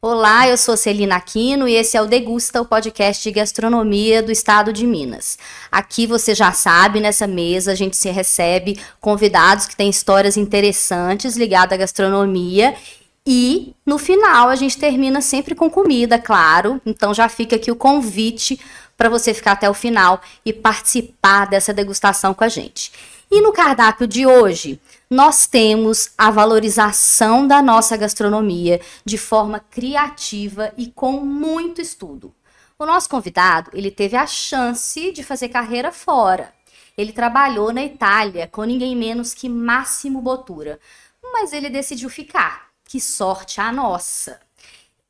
Olá, eu sou Celina Aquino e esse é o Degusta, o podcast de gastronomia do estado de Minas. Aqui você já sabe, nessa mesa a gente se recebe convidados que têm histórias interessantes ligadas à gastronomia e no final a gente termina sempre com comida, claro. Então já fica aqui o convite para você ficar até o final e participar dessa degustação com a gente. E no cardápio de hoje, nós temos a valorização da nossa gastronomia de forma criativa e com muito estudo. O nosso convidado, ele teve a chance de fazer carreira fora. Ele trabalhou na Itália com ninguém menos que Massimo Bottura, mas ele decidiu ficar. Que sorte a nossa!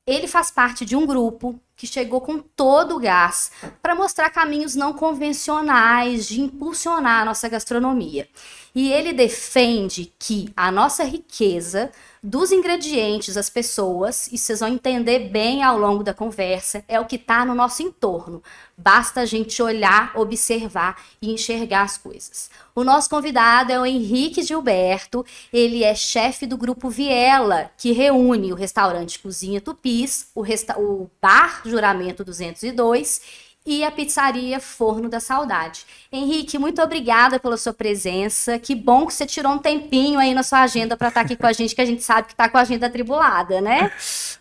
Ele faz parte de um grupo que chegou com todo o gás para mostrar caminhos não convencionais de impulsionar a nossa gastronomia. E ele defende que a nossa riqueza dos ingredientes, das pessoas, e vocês vão entender bem ao longo da conversa, é o que está no nosso entorno. Basta a gente olhar, observar e enxergar as coisas. O nosso convidado é o Henrique Gilberto, ele é chefe do Grupo Viela, que reúne o restaurante Cozinha Tupis, o Bar Juramento 202 e a pizzaria Forno da Saudade. Henrique, muito obrigada pela sua presença. Que bom que você tirou um tempinho aí na sua agenda para estar aqui com a gente, que a gente sabe que está com a agenda atribulada, né?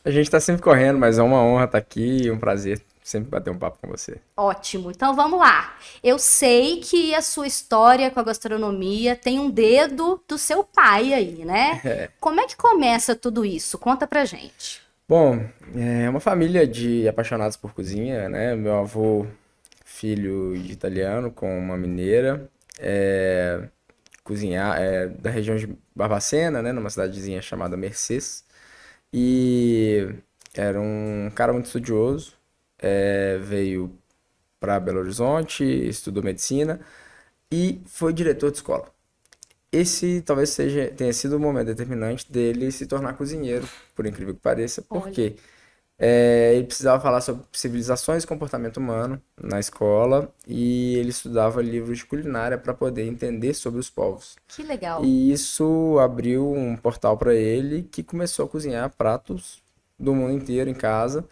A gente está sempre correndo, mas é uma honra estar aqui e um prazer sempre bater um papo com você. Ótimo. Então vamos lá. Eu sei que a sua história com a gastronomia tem um dedo do seu pai aí, né? Como é que começa tudo isso? Conta pra gente. Bom, é uma família de apaixonados por cozinha, né? Meu avô, filho de italiano com uma mineira, da região de Barbacena, né? Numa cidadezinha chamada Mercês. E era um cara muito estudioso, veio para Belo Horizonte, estudou medicina e foi diretor de escola. Esse talvez tenha sido o momento determinante dele se tornar cozinheiro, por incrível que pareça, porque ele precisava falar sobre civilizações e comportamento humano na escola e ele estudava livros de culinária para poder entender sobre os povos. Que legal. E isso abriu um portal para ele que começou a cozinhar pratos do mundo inteiro em casa.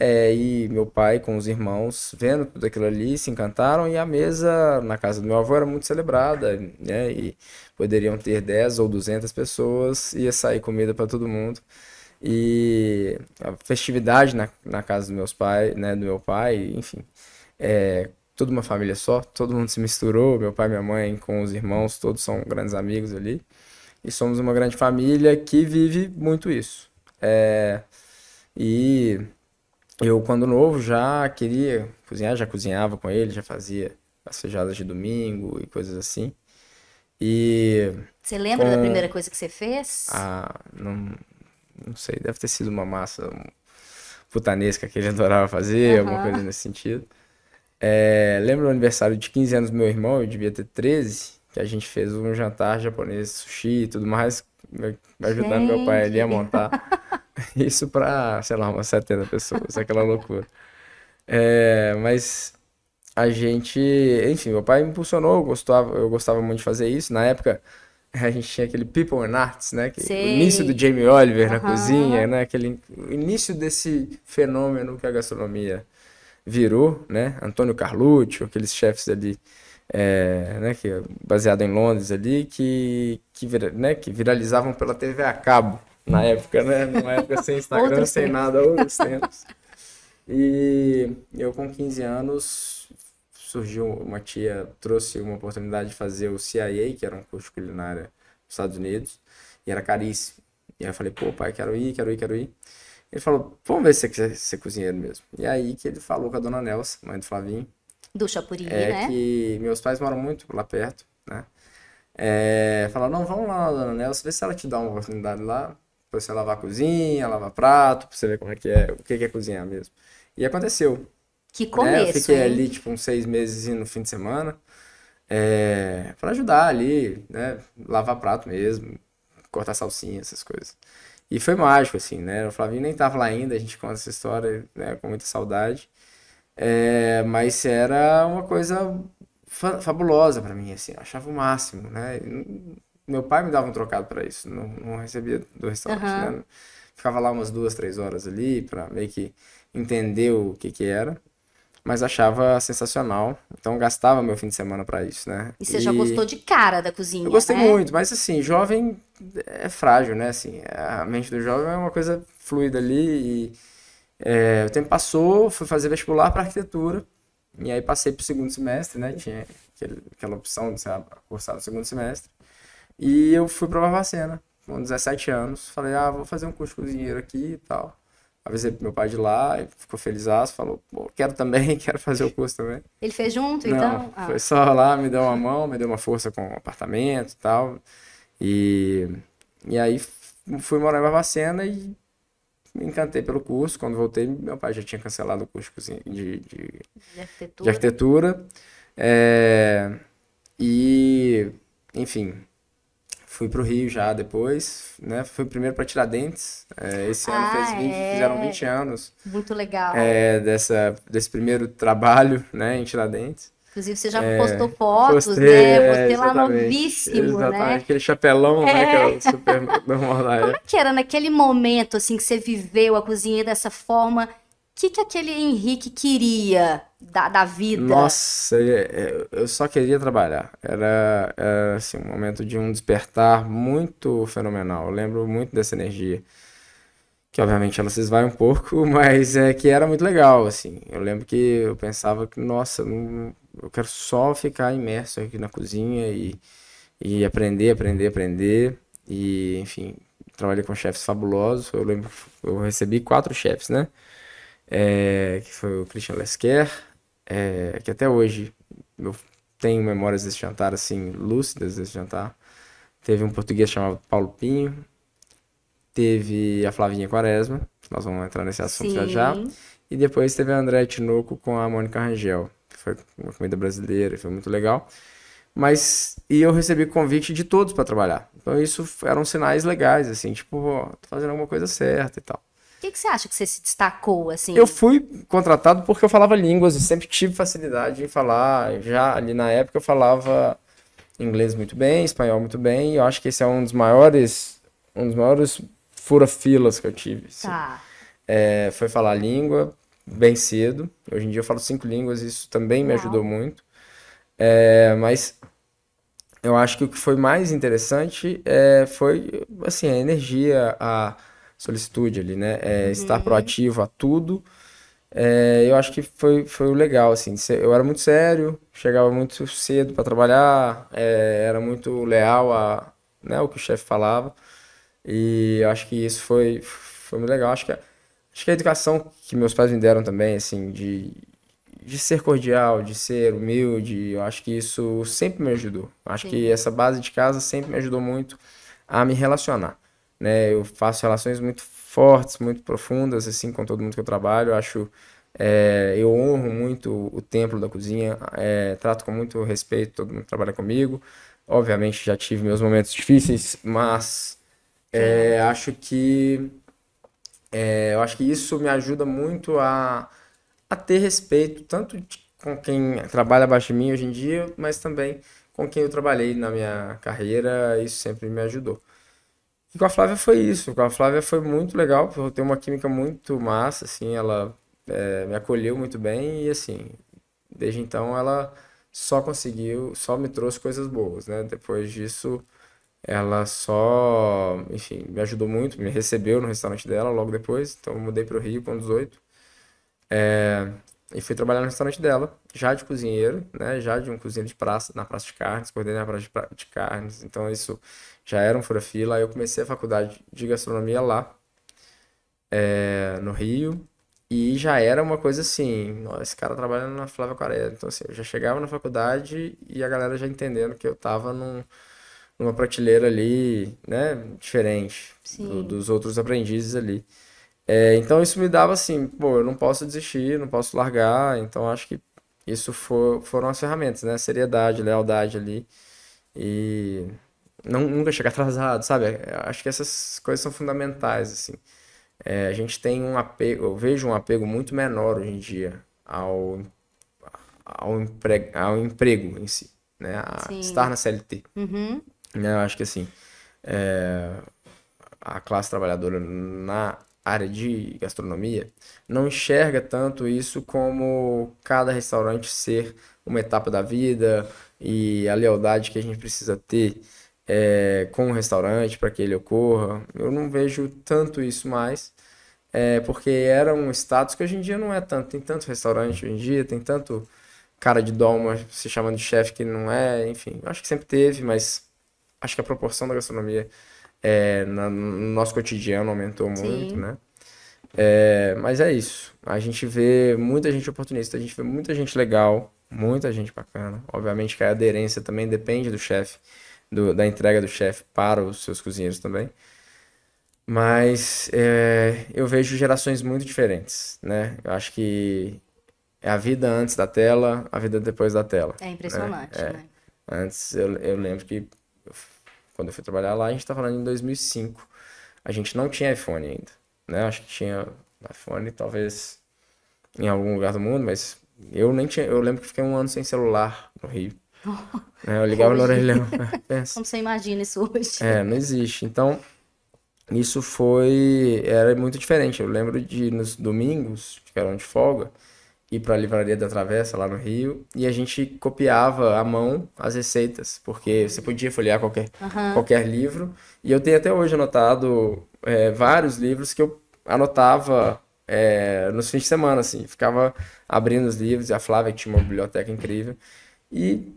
E meu pai com os irmãos vendo tudo aquilo ali se encantaram e a mesa na casa do meu avô era muito celebrada, né? E poderiam ter 10 ou 200 pessoas, ia sair comida para todo mundo. E a festividade na casa dos meus pais, né, do meu pai, enfim, toda uma família só, todo mundo se misturou, meu pai e minha mãe com os irmãos, todos são grandes amigos ali. E somos uma grande família que vive muito isso. E eu, quando novo, já queria cozinhar, já cozinhava com ele, já fazia as feijoadas de domingo e coisas assim. E Você lembra da primeira coisa que você fez? não sei, deve ter sido uma massa putanesca que ele adorava fazer, alguma coisa nesse sentido. Lembro do aniversário de 15 anos do meu irmão, eu devia ter 13, que a gente fez um jantar japonês, sushi e tudo mais, ajudando meu pai ali a montar. Isso pra, sei lá, umas 70 pessoas, aquela loucura. Mas a gente, enfim, meu pai me impulsionou, eu gostava muito de fazer isso. Na época, a gente tinha aquele People and Arts, né? O início do Jamie Oliver na cozinha, né? O início desse fenômeno que a gastronomia virou, né? Antônio Carlucci, aqueles chefes ali, né? Baseado em Londres ali, que viralizavam pela TV a cabo. Na época, né? Numa época sem Instagram, sem nada, outros tempos. E eu com 15 anos, uma tia trouxe uma oportunidade de fazer o CIA, que era um curso de culinária nos Estados Unidos, e era caríssimo. E aí eu falei, pô, pai, quero ir. Ele falou, vamos ver se você quer ser cozinheiro mesmo. E aí que ele falou com a dona Nelsa, mãe do Flavinho. Do Chapuri, né? Que meus pais moram muito lá perto, né? Falaram, não, vamos lá na dona Nelsa, vê se ela te dá uma oportunidade lá. Pra você lavar a cozinha, lavar prato, pra você ver como é que é, o que é cozinhar mesmo. E aconteceu. Que começo, eu fiquei hein? ali, tipo, uns 6 meses no fim de semana, pra ajudar ali, né, lavar prato mesmo, cortar salsinha, essas coisas. E foi mágico, assim, né, o Flavinho nem tava lá ainda, a gente conta essa história, né, com muita saudade. Mas era uma coisa fabulosa pra mim, assim, eu achava o máximo, né. Meu pai me dava um trocado pra isso, não recebia do restaurante, né? ficava lá umas 2, 3 horas ali pra meio que entender o que era. Mas achava sensacional. Então gastava meu fim de semana pra isso, né? E você já gostou de cara da cozinha, Eu gostei né? muito, mas assim, jovem é frágil, né? Assim, a mente do jovem é uma coisa fluida ali e o tempo passou, fui fazer vestibular para arquitetura e aí passei pro segundo semestre, né? Tinha aquela opção de ser cursar no segundo semestre e eu fui para Barbacena com 17 anos. Falei, vou fazer um curso de cozinheiro aqui e tal. Avisei pro meu pai de lá, ele ficou felizaço, falou, pô, quero também, quero fazer o curso também. Ele fez junto, Não, então? foi só lá, me deu uma mão, me deu uma força com o apartamento e tal. E, e aí fui morar em Barbacena e me encantei pelo curso. Quando voltei, meu pai já tinha cancelado o curso De de arquitetura. arquitetura. E, enfim, fui pro Rio já depois, né? Fui primeiro para Tiradentes. Esse ano fizeram 20 anos Muito legal. desse primeiro trabalho, né, em Tiradentes. Inclusive, você já postou fotos, Postei, né? Você lá exatamente. novíssimo, né? Exatamente, aquele chapelão, né, que é o super normal da Como é época. que era naquele momento, assim, que você viveu a cozinha dessa forma? O que aquele Henrique queria da vida? Nossa, eu só queria trabalhar. Era assim, um momento de um despertar muito fenomenal. Eu lembro muito dessa energia. Que obviamente ela se esvai um pouco, mas é que era muito legal, assim. Eu lembro que eu pensava que, nossa, eu quero só ficar imerso aqui na cozinha e aprender, aprender, aprender. E, enfim, trabalhei com chefes fabulosos. Eu lembro que eu recebi 4 chefes, né? Que foi o Christian Lesquer, que até hoje eu tenho memórias desse jantar, assim, lúcidas desse jantar. Teve um português chamado Paulo Pinho, teve a Flavinha Quaresma, que nós vamos entrar nesse assunto já já. Sim. E depois teve a Andréa Tinoco com a Mônica Rangel, que foi uma comida brasileira, foi muito legal. E eu recebi convite de todos para trabalhar. Então isso eram sinais legais, assim, tipo, tô fazendo alguma coisa certa e tal. O que você acha que você se destacou, assim? Eu fui contratado porque eu falava línguas e sempre tive facilidade em falar. Já ali na época eu falava inglês muito bem, espanhol muito bem, e eu acho que esse é um dos maiores fura-filas que eu tive. Assim. Tá. Foi falar língua bem cedo. Hoje em dia eu falo 5 línguas, isso também me ajudou muito. Mas eu acho que o que foi mais interessante foi assim, a energia, a solicitude ali, né? Estar proativo a tudo. Eu acho que foi o legal, assim. Eu era muito sério, chegava muito cedo para trabalhar, era muito leal né, ao que o chefe falava. E eu acho que isso foi muito legal. Acho que a educação que meus pais me deram também, assim, de ser cordial, de ser humilde, eu acho que isso sempre me ajudou. Acho que essa base de casa sempre me ajudou muito a me relacionar, né? Eu faço relações muito fortes, muito profundas, assim, com todo mundo que eu trabalho. Eu honro muito o templo da cozinha, trato com muito respeito todo mundo que trabalha comigo. Obviamente já tive meus momentos difíceis, mas acho que eu acho que isso me ajuda muito a ter respeito, tanto com quem trabalha abaixo de mim hoje em dia, mas também com quem eu trabalhei na minha carreira, isso sempre me ajudou. E com a Flávia foi isso, com a Flávia foi muito legal, porque eu tenho uma química muito massa, assim, ela me acolheu muito bem e, assim, desde então ela só me trouxe coisas boas, né? Depois disso, ela só, enfim, me ajudou muito, me recebeu no restaurante dela logo depois, então eu mudei para o Rio com 18. E fui trabalhar no restaurante dela, já de cozinheiro, né? Já de um cozinheiro de praça, na praça de carnes, coordenei a praça de carnes, então isso já era um fura-fila. Aí eu comecei a faculdade de gastronomia lá, no Rio, e já era uma coisa assim, nossa, esse cara trabalhando na Flávia Quaresma. Então assim, eu já chegava na faculdade e a galera já entendendo que eu tava numa prateleira ali, né, diferente Sim. dos outros aprendizes ali. Então isso me dava assim, pô, eu não posso desistir, não posso largar, então acho que isso foram as ferramentas, né? Seriedade, lealdade ali e nunca chegar atrasado, sabe? Acho que essas coisas são fundamentais, assim. A gente tem um apego, eu vejo um apego muito menor hoje em dia ao emprego em si, né? A estar Sim. na CLT, Uhum. né? Eu acho que assim, a classe trabalhadora na área de gastronomia não enxerga tanto isso como cada restaurante ser uma etapa da vida e a lealdade que a gente precisa ter com o restaurante para que ele ocorra. Eu não vejo tanto isso mais, porque era um status que hoje em dia não é tanto. Tem tanto restaurante hoje em dia, tem tanto cara de doma se chamando de chefe que não é, enfim. Acho que sempre teve, mas acho que a proporção da gastronomia no nosso cotidiano aumentou muito, Sim. né? Mas é isso. A gente vê muita gente oportunista, a gente vê muita gente legal, muita gente bacana. Obviamente que a aderência também depende do chefe, da entrega do chefe para os seus cozinheiros também. Mas eu vejo gerações muito diferentes, né? Eu acho que é a vida antes da tela, a vida depois da tela. É impressionante, né? Antes, eu lembro que quando eu fui trabalhar lá, a gente tá falando em 2005. A gente não tinha iPhone ainda, né? Acho que tinha iPhone, talvez, em algum lugar do mundo, mas eu nem tinha. Eu lembro que fiquei um ano sem celular no Rio, né? Eu ligava no Hoje, orelhão. Pensa. como você imagina isso hoje? Não existe. Então, isso era muito diferente. Eu lembro de, nos domingos, que eram de folga, ir para a Livraria da Travessa, lá no Rio, e a gente copiava à mão as receitas, porque você podia folhear qualquer livro, e eu tenho até hoje anotado vários livros que eu anotava nos fins de semana, assim, ficava abrindo os livros, e a Flávia que tinha uma biblioteca incrível, e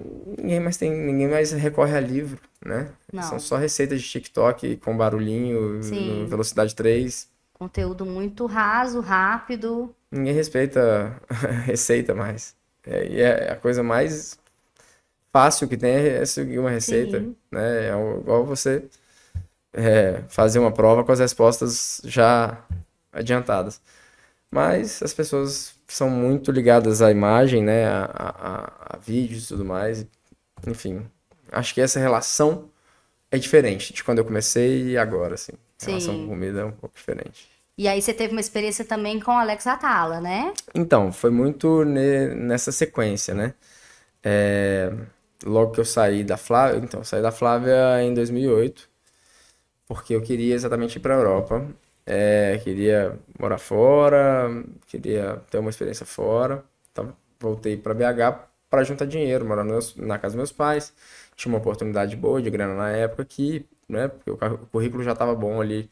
ninguém mais recorre a livro, né? Não. São só receitas de TikTok com barulhinho, Sim. no velocidade 3. Conteúdo muito raso, rápido. Ninguém respeita receita mais. E a coisa mais fácil que tem é seguir uma receita, Sim. né? Igual você fazer uma prova com as respostas já adiantadas. Mas as pessoas são muito ligadas à imagem, né? A vídeos e tudo mais. Enfim, acho que essa relação é diferente de quando eu comecei e agora, assim. A relação com Sim. comida é um pouco diferente. E aí você teve uma experiência também com o Alex Atala, né? Então, foi muito nessa sequência, né? Logo que eu saí da Flávia, então, eu saí da Flávia em 2008, porque eu queria exatamente ir para a Europa. Queria morar fora, queria ter uma experiência fora. Então, voltei para BH para juntar dinheiro, morar na casa dos meus pais. Tinha uma oportunidade boa de grana na época que, né, porque o currículo já estava bom ali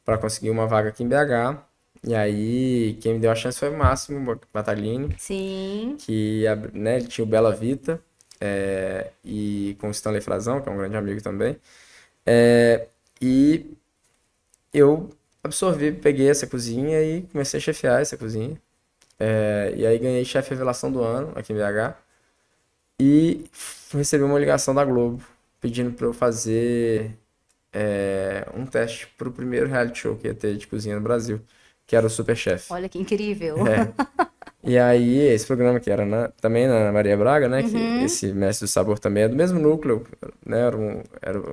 para conseguir uma vaga aqui em BH. E aí, quem me deu a chance foi o Máximo Battaglini, Sim. que né, ele tinha o Bela Vita, e com o Stanley Frazão, que é um grande amigo também. E eu absorvi, peguei essa cozinha e comecei a chefiar essa cozinha. E aí ganhei chefe revelação do ano aqui em BH. E recebi uma ligação da Globo pedindo para eu fazer um teste para o primeiro reality show que ia ter de cozinha no Brasil, que era o Superchef. Olha que incrível. E aí, esse programa que era também na Maria Braga, né? Que esse Mestre do Sabor também é do mesmo núcleo, né?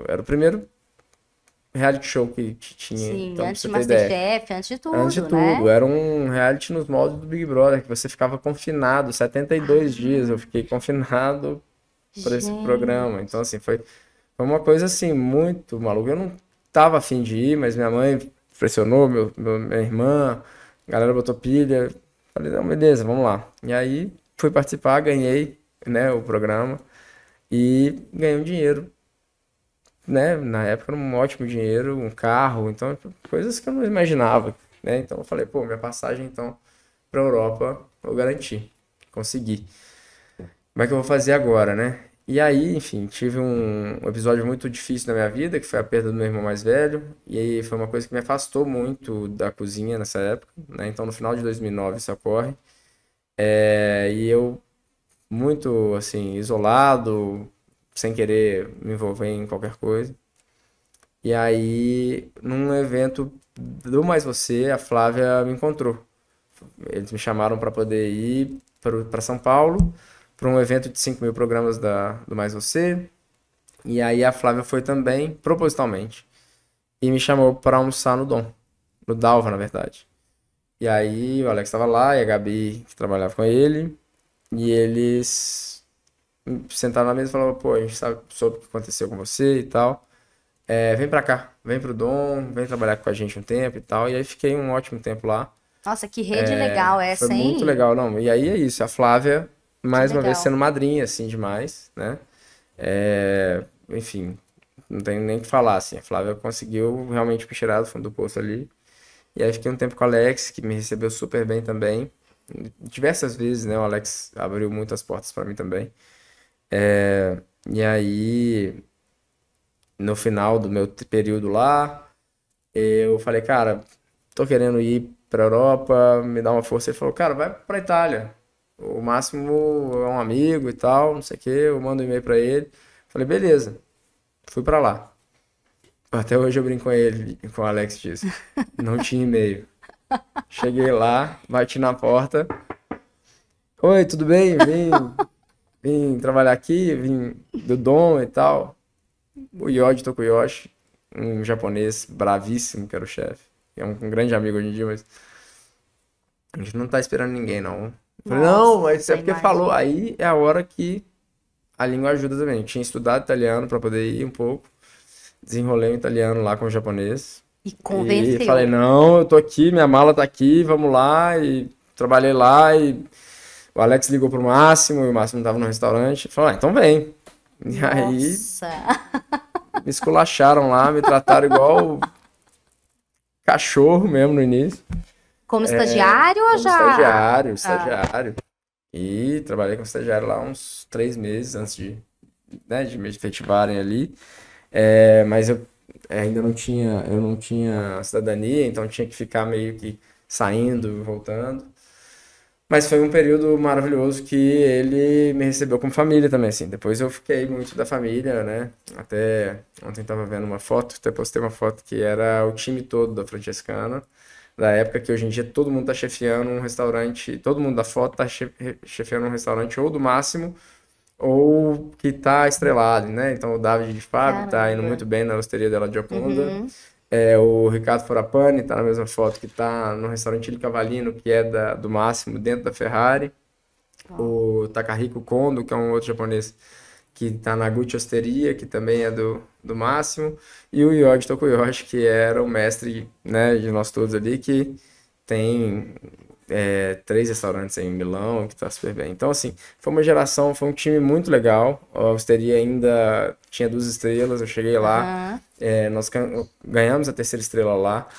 Era o primeiro reality show que tinha. Sim, Então, pra antes você de ter ideia. Masterchef, antes de tudo, Antes de né? tudo, era um reality nos moldes do Big Brother, que você ficava confinado 72 dias. Eu fiquei confinado por esse programa. Então, assim, foi uma coisa, assim, muito maluca. Eu não tava afim de ir, mas minha mãe pressionou, minha irmã, a galera botou pilha. Falei, não, beleza, vamos lá. E aí, fui participar, ganhei, né, o programa e ganhei um dinheiro, né? Na época, um ótimo dinheiro, um carro, então, coisas que eu não imaginava, né? Então, eu falei, pô, minha passagem, então, pra Europa, eu garanti, consegui. Como é que eu vou fazer agora, né? E aí, enfim, tive um episódio muito difícil na minha vida, que foi a perda do meu irmão mais velho, e aí foi uma coisa que me afastou muito da cozinha nessa época, né? Então, no final de 2009 isso ocorre, e eu, muito, assim, isolado, sem querer me envolver em qualquer coisa. E aí, num evento do Mais Você, a Flávia me encontrou. Eles me chamaram para poder ir para São Paulo, para um evento de 5.000 programas do Mais Você. E aí a Flávia foi também, propositalmente, e me chamou para almoçar no Dom, no Dalva, na verdade. E aí o Alex estava lá, e a Gabi, que trabalhava com ele, e eles sentaram na mesa e falaram, pô, a gente soube o que aconteceu com você e tal. vem pra cá, vem pro Dom, vem trabalhar com a gente um tempo e tal. E aí fiquei um ótimo tempo lá. Nossa, que rede legal Foi essa, muito hein? legal, não. E aí é isso, a Flávia, Que mais uma vez, legal. sendo madrinha, assim, demais, né? Enfim, não tem nem o que falar, assim. A Flávia conseguiu realmente me tirar do fundo do poço ali. E aí fiquei um tempo com o Alex, que me recebeu super bem também. Diversas vezes, né? O Alex abriu muitas portas pra mim também. E aí, no final do meu período lá, eu falei, cara, tô querendo ir pra Europa, me dá uma força. Ele falou, cara, vai pra Itália. O Máximo é um amigo e tal, não sei o quê. Eu mando um e-mail pra ele. Falei, beleza. Fui pra lá. Até hoje eu brinco com ele, com o Alex disso. Não tinha e-mail. Cheguei lá, bati na porta. Oi, tudo bem? Vim trabalhar aqui, vim do Dom e tal. O Yoji Tokuyoshi, um japonês bravíssimo que era o chefe. É um grande amigo hoje em dia, mas a gente não tá esperando ninguém, não. Eu falei, não, mas Nossa, é porque falou. imagina. Aí é a hora que a língua ajuda também. Eu tinha estudado italiano para poder ir um pouco. Desenrolei o italiano lá com o japonês. E E convenceu. falei, não, eu tô aqui, minha mala tá aqui, vamos lá. E trabalhei lá e o Alex ligou pro Máximo e o Máximo tava no restaurante. Falou, então vem. E aí Nossa. me esculacharam lá, me trataram igual cachorro mesmo no início. Como estagiário ou Como já? estagiário, Ah, estagiário. E trabalhei como estagiário lá uns 3 meses antes de me efetivarem ali. Mas eu ainda não tinha cidadania, então tinha que ficar meio que saindo e voltando. Mas foi um período maravilhoso que ele me recebeu como família também, assim. Depois eu fiquei muito da família, né? Até ontem tava vendo uma foto, até postei uma foto que era o time todo da Francescana, da época que hoje em dia todo mundo tá chefiando um restaurante, todo mundo da foto tá chefiando um restaurante ou do Máximo ou que tá estrelado, né? Então o David de Fábio tá indo caramba. muito bem na Osteria della Gioconda. Uhum. O Ricardo Forapani tá na mesma foto que tá no restaurante Il Cavallino, que é do Máximo, dentro da Ferrari. Ó, O Takahiko Kondo, que é um outro japonês que tá na Gucci Osteria, que também é do Máximo. E o Yoji Tokuyoshi, que era o mestre, né, de nós todos ali, que tem 3 restaurantes em Milão, que tá super bem. Então, assim, foi uma geração, foi um time muito legal. A Osteria ainda tinha 2 estrelas, eu cheguei lá, aham. nós ganhamos a terceira estrela lá,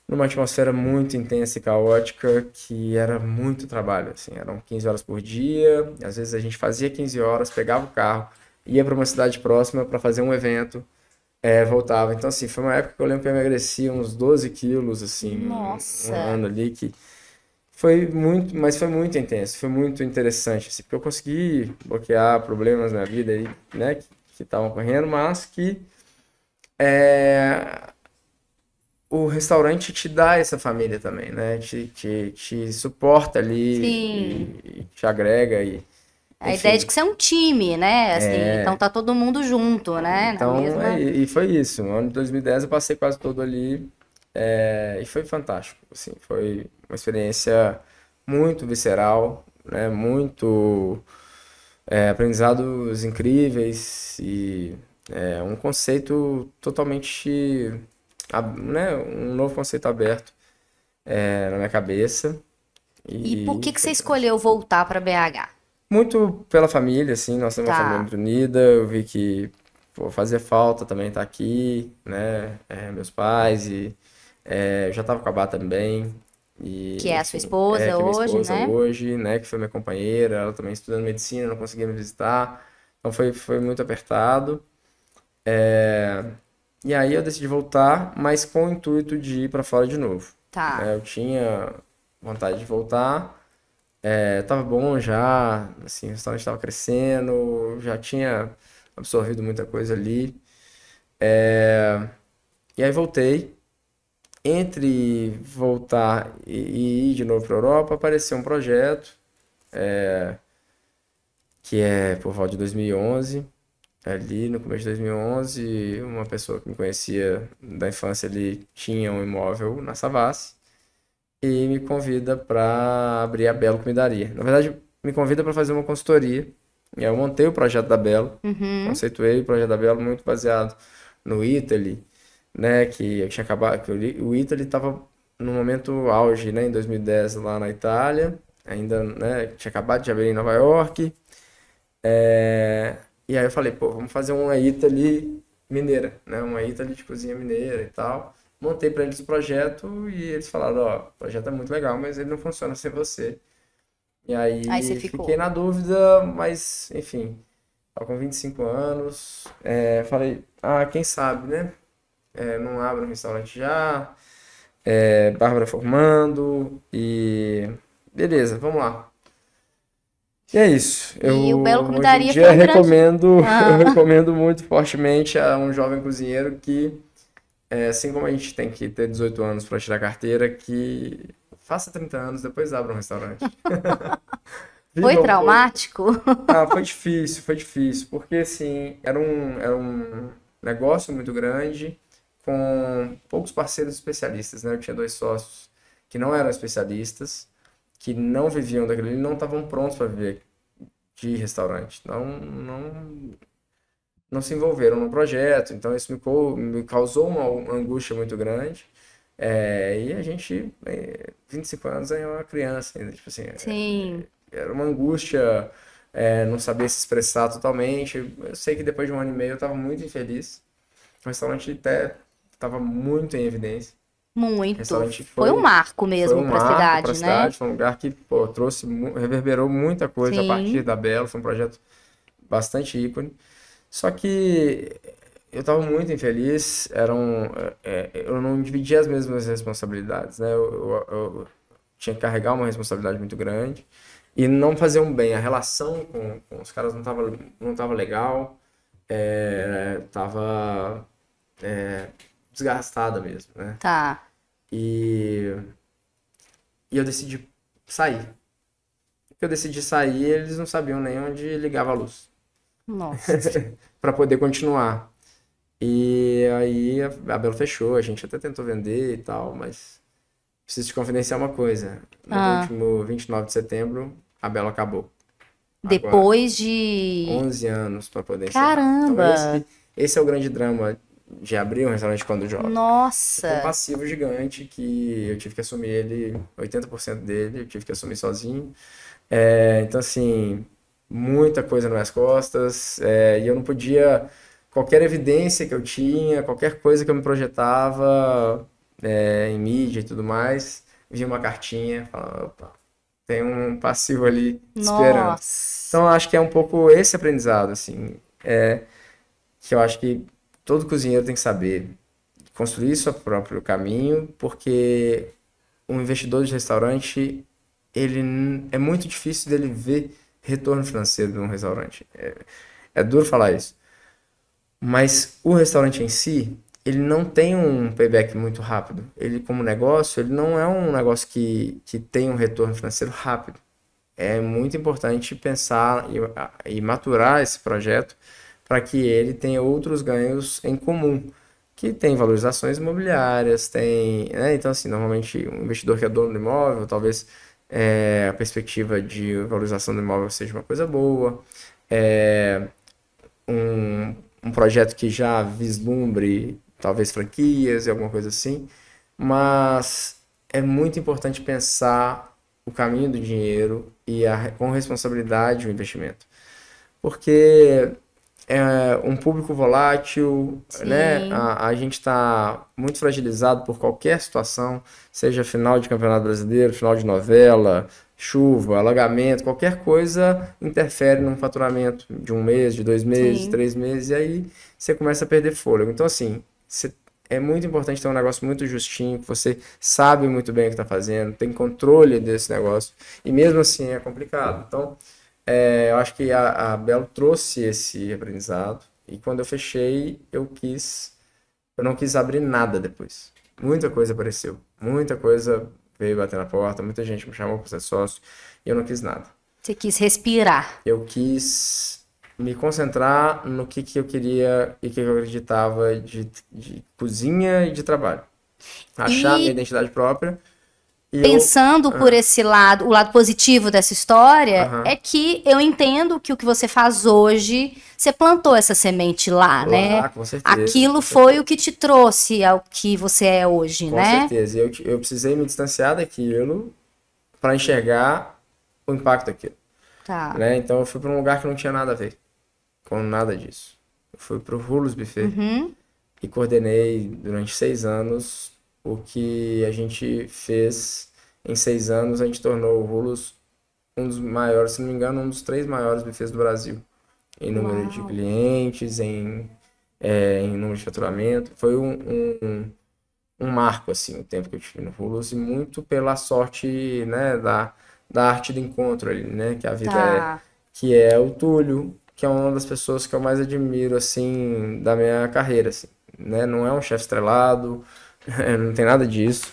numa atmosfera muito intensa e caótica, que era muito trabalho, assim, eram 15 horas por dia, às vezes a gente fazia 15 horas, pegava o carro, ia para uma cidade próxima para fazer um evento, voltava. Então, assim, foi uma época que eu lembro que eu emagreci uns 12 quilos, assim, um Nossa. ano ali, que foi muito, mas foi muito intenso, foi muito interessante, assim, porque eu consegui bloquear problemas na vida aí, né, que estavam ocorrendo, mas que é, o restaurante te dá essa família também, né, te suporta ali Sim. e te agrega e, A ideia de enfim, que você é um time, né? Assim, então tá todo mundo junto, né? Na então, mesma. e foi isso, no ano de 2010 eu passei quase todo ali, e foi fantástico, assim, foi uma experiência muito visceral, né, muito aprendizados incríveis e um conceito totalmente, né, um novo conceito aberto na minha cabeça E por e que que você foi fantástico. escolheu voltar para BH? Muito pela família, assim, nós temos uma família Tá. muito unida, eu vi que pô, fazia falta também estar aqui, né, meus pais e eu já estava com a Bá também, Que e é a sua enfim, esposa que é minha hoje, esposa né? hoje, né, que foi minha companheira, ela também estudando medicina, não conseguia me visitar, então foi muito apertado. E aí eu decidi voltar, mas com o intuito de ir para fora de novo, Tá. né? Eu tinha vontade de voltar, tava bom já, assim, o restaurante estava crescendo, já tinha absorvido muita coisa ali. E aí voltei. Entre voltar e ir de novo para a Europa, apareceu um projeto que é por volta de 2011. Ali no começo de 2011, uma pessoa que me conhecia da infância ali tinha um imóvel na Savassi e me convida para abrir a Belo Comidaria. Na verdade, me convida para fazer uma consultoria. E aí eu montei o projeto da Belo, Uhum. conceituei o projeto da Belo muito baseado no Italy, né, que eu tinha acabado, que o Italy estava no momento auge, né, em 2010 lá na Itália, ainda, né, tinha acabado de abrir em Nova York, e aí eu falei, pô, vamos fazer uma Italy mineira, né, uma Italy de cozinha mineira e tal. Montei para eles o projeto e eles falaram, ó, o projeto é muito legal, mas ele não funciona sem você. E Aí você aí ficou. fiquei na dúvida, mas enfim, tava com 25 anos, falei, quem sabe, né? Não abro um restaurante já, Bárbara formando e beleza, vamos lá. E é isso. Eu E o Belo hoje em Comidaria foi dia um grande. eu Ah, recomendo muito fortemente a um jovem cozinheiro que, assim como a gente tem que ter 18 anos para tirar carteira, que faça 30 anos, depois abra um restaurante. foi Viva um pouco. traumático? Foi difícil, porque assim, era um negócio muito grande, com poucos parceiros especialistas, né? Eu tinha dois sócios que não eram especialistas, que não viviam daquilo, e não estavam prontos para viver de restaurante, não se envolveram no projeto, então isso me causou uma angústia muito grande. E a gente, 25 anos, é uma criança ainda, tipo assim, Sim. era uma angústia, não saber se expressar totalmente. Eu sei que depois de um ano e meio eu estava muito infeliz. O restaurante até estava muito em evidência. O Muito. restaurante Foi um marco foi mesmo um para a marco para a cidade, né? cidade, foi um lugar que, pô, reverberou muita coisa a partir Sim. da Belo, foi um projeto bastante ícone. Só que eu estava muito infeliz, eu não dividia as mesmas responsabilidades, né? Eu tinha que carregar uma responsabilidade muito grande e não fazer um bem. A relação com os caras não tava legal, tava desgastada mesmo, né? Tá. E, e eu decidi sair. Porque eu decidi sair, eles não sabiam nem onde ligava a luz Nossa. para poder continuar. E aí a Belo fechou, a gente até tentou vender e tal, mas preciso te confidenciar uma coisa. No Ah, último 29 de setembro, a Belo acabou. Agora, depois de. 11 anos para poder encerrar. Então Caramba! esse é o grande drama de abrir um restaurante quando jovem. Eu tenho um Nossa! passivo gigante que eu tive que assumir ele, 80% dele, eu tive que assumir sozinho. Então, assim, muita coisa nas minhas costas, e eu não podia. Qualquer evidência que eu tinha, qualquer coisa que eu me projetava, em mídia e tudo mais, via uma cartinha, falava, opa, tem um passivo ali te esperando. Nossa! Então, eu acho que é um pouco esse aprendizado, assim, que eu acho que todo cozinheiro tem que saber construir seu próprio caminho, porque um investidor de restaurante, é muito difícil dele ver retorno financeiro de um restaurante. É duro falar isso. Mas o restaurante em si, ele não tem um payback muito rápido. Ele, como negócio, ele não é um negócio que tem um retorno financeiro rápido. É muito importante pensar e maturar esse projeto para que ele tenha outros ganhos em comum, que tem valorizações imobiliárias, né? Então, assim, normalmente um investidor que é dono do imóvel, talvez a perspectiva de valorização do imóvel seja uma coisa boa, é, um projeto que já vislumbre talvez franquias e alguma coisa assim, mas é muito importante pensar o caminho do dinheiro e com responsabilidade o investimento. Porque um público volátil, né? Sim, A gente está muito fragilizado por qualquer situação, seja final de Campeonato Brasileiro, final de novela, chuva, alagamento, qualquer coisa interfere no faturamento de um mês, de 2 meses, de sim. 3 meses, e aí você começa a perder fôlego. Então, assim, é muito importante ter um negócio muito justinho, que você sabe muito bem o que está fazendo, tem controle desse negócio, e mesmo assim é complicado. Então, eu acho que a Belo trouxe esse aprendizado, e quando eu fechei, eu não quis abrir nada depois. Muita coisa apareceu, muita coisa veio bater na porta, muita gente me chamou para ser sócio, e eu não quis nada. Você quis respirar. Eu quis me concentrar no que eu queria e que eu acreditava de cozinha e de trabalho. Achar minha E identidade própria pensando por esse lado, o lado positivo dessa história, é que eu entendo que o que você faz hoje, você plantou essa semente lá, né? Com certeza. Aquilo foi o que te trouxe ao que você é hoje, né? Com certeza. Eu precisei me distanciar daquilo para enxergar o impacto daquilo. Tá. Né? Então eu fui para um lugar que não tinha nada a ver com nada disso. Eu fui para o Rulos Buffet e coordenei durante 6 anos o que a gente fez. Em 6 anos a gente tornou o Rulos um dos maiores, se não me engano, um dos 3 maiores buffets do Brasil. Em número de clientes, em número de faturamento. Foi um marco, assim, o tempo que eu tive no Rulos, e muito pela sorte, né, da arte do encontro ali, né, que a vida que é o Túlio, que é uma das pessoas que eu mais admiro, assim, da minha carreira, assim, né, não é um chefe estrelado, não tem nada disso,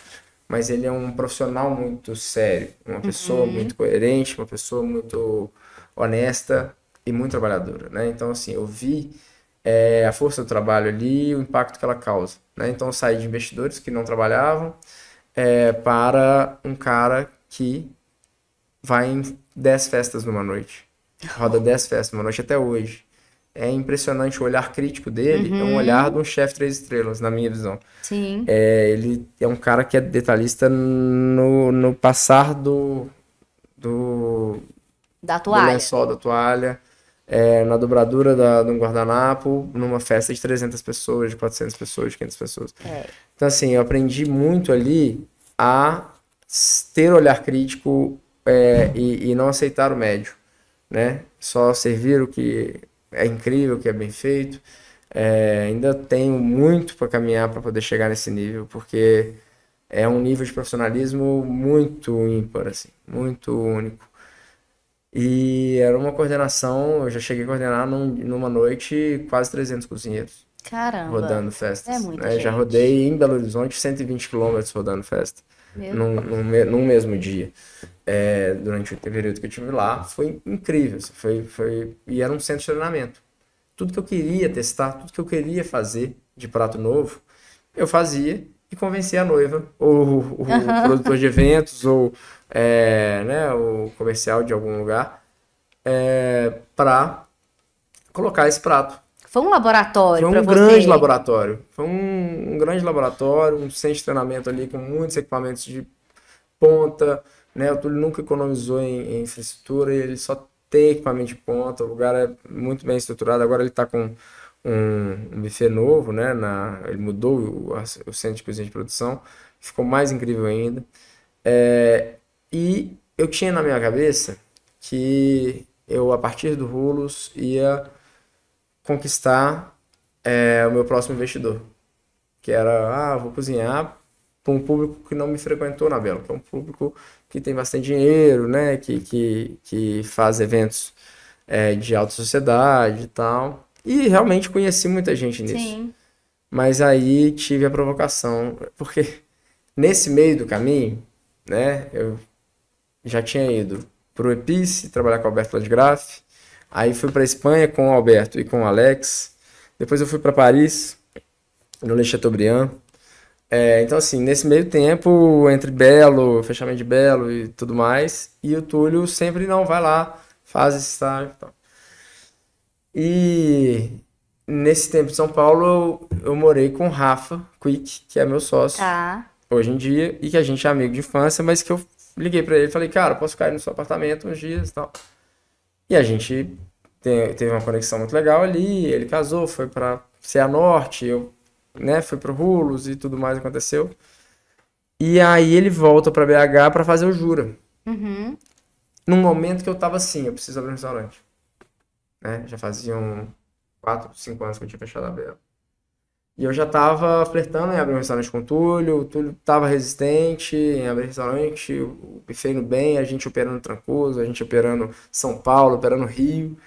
mas ele é um profissional muito sério, uma pessoa muito coerente, uma pessoa muito honesta e muito trabalhadora, né, então, assim, eu vi a força do trabalho ali e o impacto que ela causa, né, então eu saí de investidores que não trabalhavam para um cara que vai em 10 festas numa noite. Roda 10 festas numa noite até hoje. É impressionante o olhar crítico dele, é um olhar de um chefe 3 estrelas, na minha visão. Sim. Ele é um cara que é detalhista no passar do lençol, da toalha, na dobradura de um guardanapo, numa festa de 300 pessoas, de 400 pessoas, de 500 pessoas. Então, assim, eu aprendi muito ali a ter olhar crítico e não aceitar o médio, né? Só servir o que é incrível, o que é bem feito. Ainda tenho muito para caminhar para poder chegar nesse nível, porque é um nível de profissionalismo muito ímpar, assim, muito único. E era uma coordenação, eu já cheguei a coordenar numa noite quase 300 cozinheiros. Caramba. Rodando festas. É muita gente. Já rodei em Belo Horizonte 120 quilômetros rodando festa. Num mesmo dia. Durante o período que eu estive lá. Foi incrível. E era um centro de treinamento. Tudo que eu queria testar, tudo que eu queria fazer de prato novo, eu fazia e convencia a noiva, ou o produtor de eventos, ou né, o comercial de algum lugar, para colocar esse prato. Foi um laboratório para você? Foi um grande laboratório. Foi um grande laboratório, um centro de treinamento ali com muitos equipamentos de ponta, né? O Túlio nunca economizou em infraestrutura e ele só tem equipamento de ponta, o lugar é muito bem estruturado. Agora ele está com um buffet novo, né? Ele mudou o centro de cozinha de produção, ficou mais incrível ainda. E eu tinha na minha cabeça que eu, a partir do Rulos, ia conquistar o meu próximo investidor, que era, vou cozinhar para um público que não me frequentou na Belo, que é um público que tem bastante dinheiro, né, que faz eventos de alta sociedade e tal, e realmente conheci muita gente nisso. Sim. Mas aí tive a provocação, porque nesse meio do caminho, né, eu já tinha ido para o Epice, trabalhar com o Alberto Landgraf. Aí fui para Espanha com o Alberto e com o Alex. Depois eu fui para Paris, no Le Chateaubriand. Então, assim, nesse meio tempo, entre Belo, fechamento de Belo e tudo mais, e o Túlio sempre não vai lá, faz esse estágio e tal. E nesse tempo de São Paulo, eu morei com o Rafa Quick, que é meu sócio hoje em dia, e que a gente é amigo de infância, mas que eu liguei para ele e falei, cara, posso ficar aí no seu apartamento uns dias e tal. E a gente teve uma conexão muito legal ali, ele casou, foi para Cianorte, eu fui pro Rulos e tudo mais aconteceu. E aí ele volta para BH para fazer o Jura. Num momento que eu tava assim, eu preciso abrir um restaurante. Já faziam 4, 5 anos que eu tinha fechado a Belo. E eu já tava flertando em abrir um restaurante com o Túlio tava resistente em abrir restaurante, o buffet indo bem, a gente operando Trancoso, a gente operando São Paulo, operando Rio,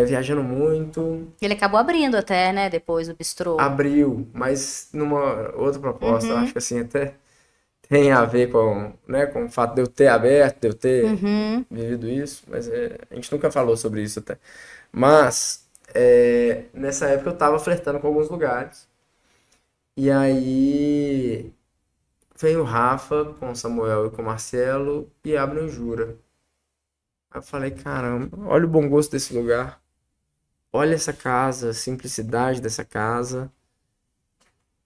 viajando muito. Ele acabou abrindo até, né, depois o bistrô. Abriu, mas numa outra proposta, eu acho que assim, até tem a ver com o fato de eu ter aberto, de eu ter vivido isso, mas a gente nunca falou sobre isso até. Mas nessa época eu tava flertando com alguns lugares. E aí vem o Rafa com o Samuel e com o Marcelo e abrem o Jura. Aí eu falei, caramba, olha o bom gosto desse lugar. Olha essa casa, a simplicidade dessa casa.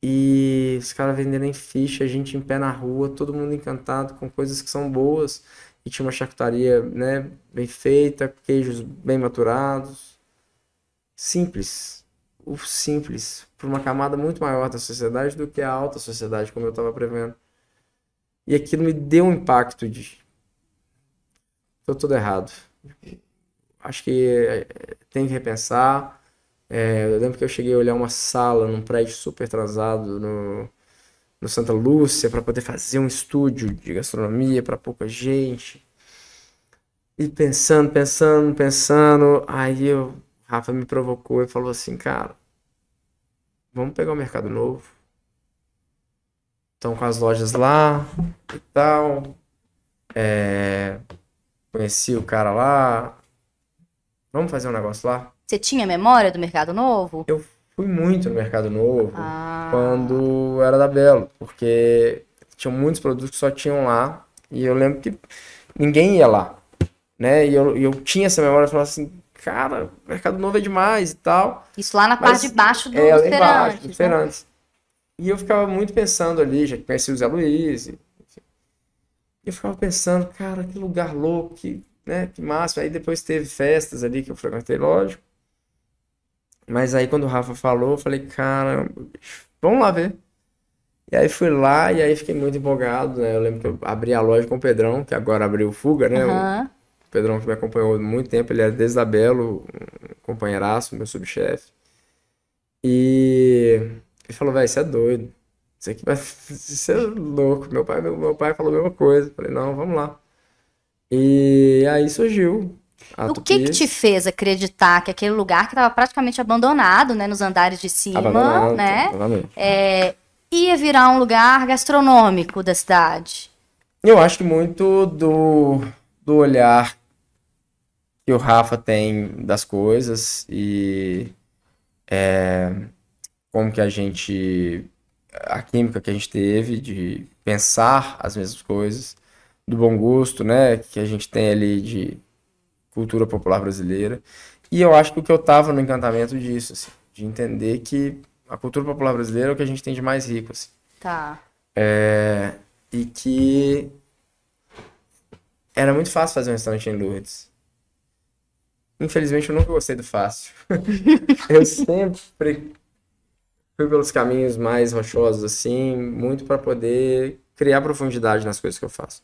E os caras venderem ficha, a gente em pé na rua, todo mundo encantado com coisas que são boas. E tinha uma charcutaria, né, bem feita, queijos bem maturados. Simples. O simples. Para uma camada muito maior da sociedade do que a alta sociedade, como eu estava prevendo. E aquilo me deu um impacto de... Tô tudo errado. Acho que tem que repensar. Eu lembro que eu cheguei a olhar uma sala num prédio super transado no Santa Lúcia para poder fazer um estúdio de gastronomia para pouca gente. E pensando, aí o Rafa me provocou e falou assim, cara, vamos pegar o Mercado Novo. Estão com as lojas lá e tal. Conheci o cara lá. Vamos fazer um negócio lá? Você tinha memória do Mercado Novo? Eu fui muito no Mercado Novo quando era da Belo, porque tinham muitos produtos que só tinham lá, e eu lembro que ninguém ia lá, né? E eu tinha essa memória, eu falava assim, cara, Mercado Novo é demais e tal. Isso lá na parte de baixo dos feirantes. E eu ficava muito pensando ali, já conheci o Zé Luiz, enfim. Eu ficava pensando, cara, que lugar louco, que massa. Aí depois teve festas ali que eu frequentei, lógico. Mas aí quando o Rafa falou, eu falei, cara, vamos lá ver. E aí fui lá e aí fiquei muito empolgado, né? Eu lembro que eu abri a loja com o Pedrão, que agora abriu o Fuga, né? O Pedrão que me acompanhou há muito tempo, ele era desde a Belo, um companheiraço, meu subchefe. E ele falou, velho, você é doido. Isso aqui vai ser louco. Meu pai falou a mesma coisa. Eu falei, não, vamos lá. E aí surgiu. O que te fez acreditar que aquele lugar que estava praticamente abandonado, né, nos andares de cima, né, ia virar um lugar gastronômico da cidade? Eu acho que muito do olhar que o Rafa tem das coisas e como que a química que a gente teve de pensar as mesmas coisas, do bom gosto, né, que a gente tem ali de cultura popular brasileira. E eu acho que o que eu tava no encantamento disso, assim, de entender que a cultura popular brasileira é o que a gente tem de mais rico, assim. Tá. E que era muito fácil fazer um restaurante em Lourdes. Infelizmente, eu nunca gostei do fácil. Eu sempre fui pelos caminhos mais rochosos, assim, muito para poder criar profundidade nas coisas que eu faço.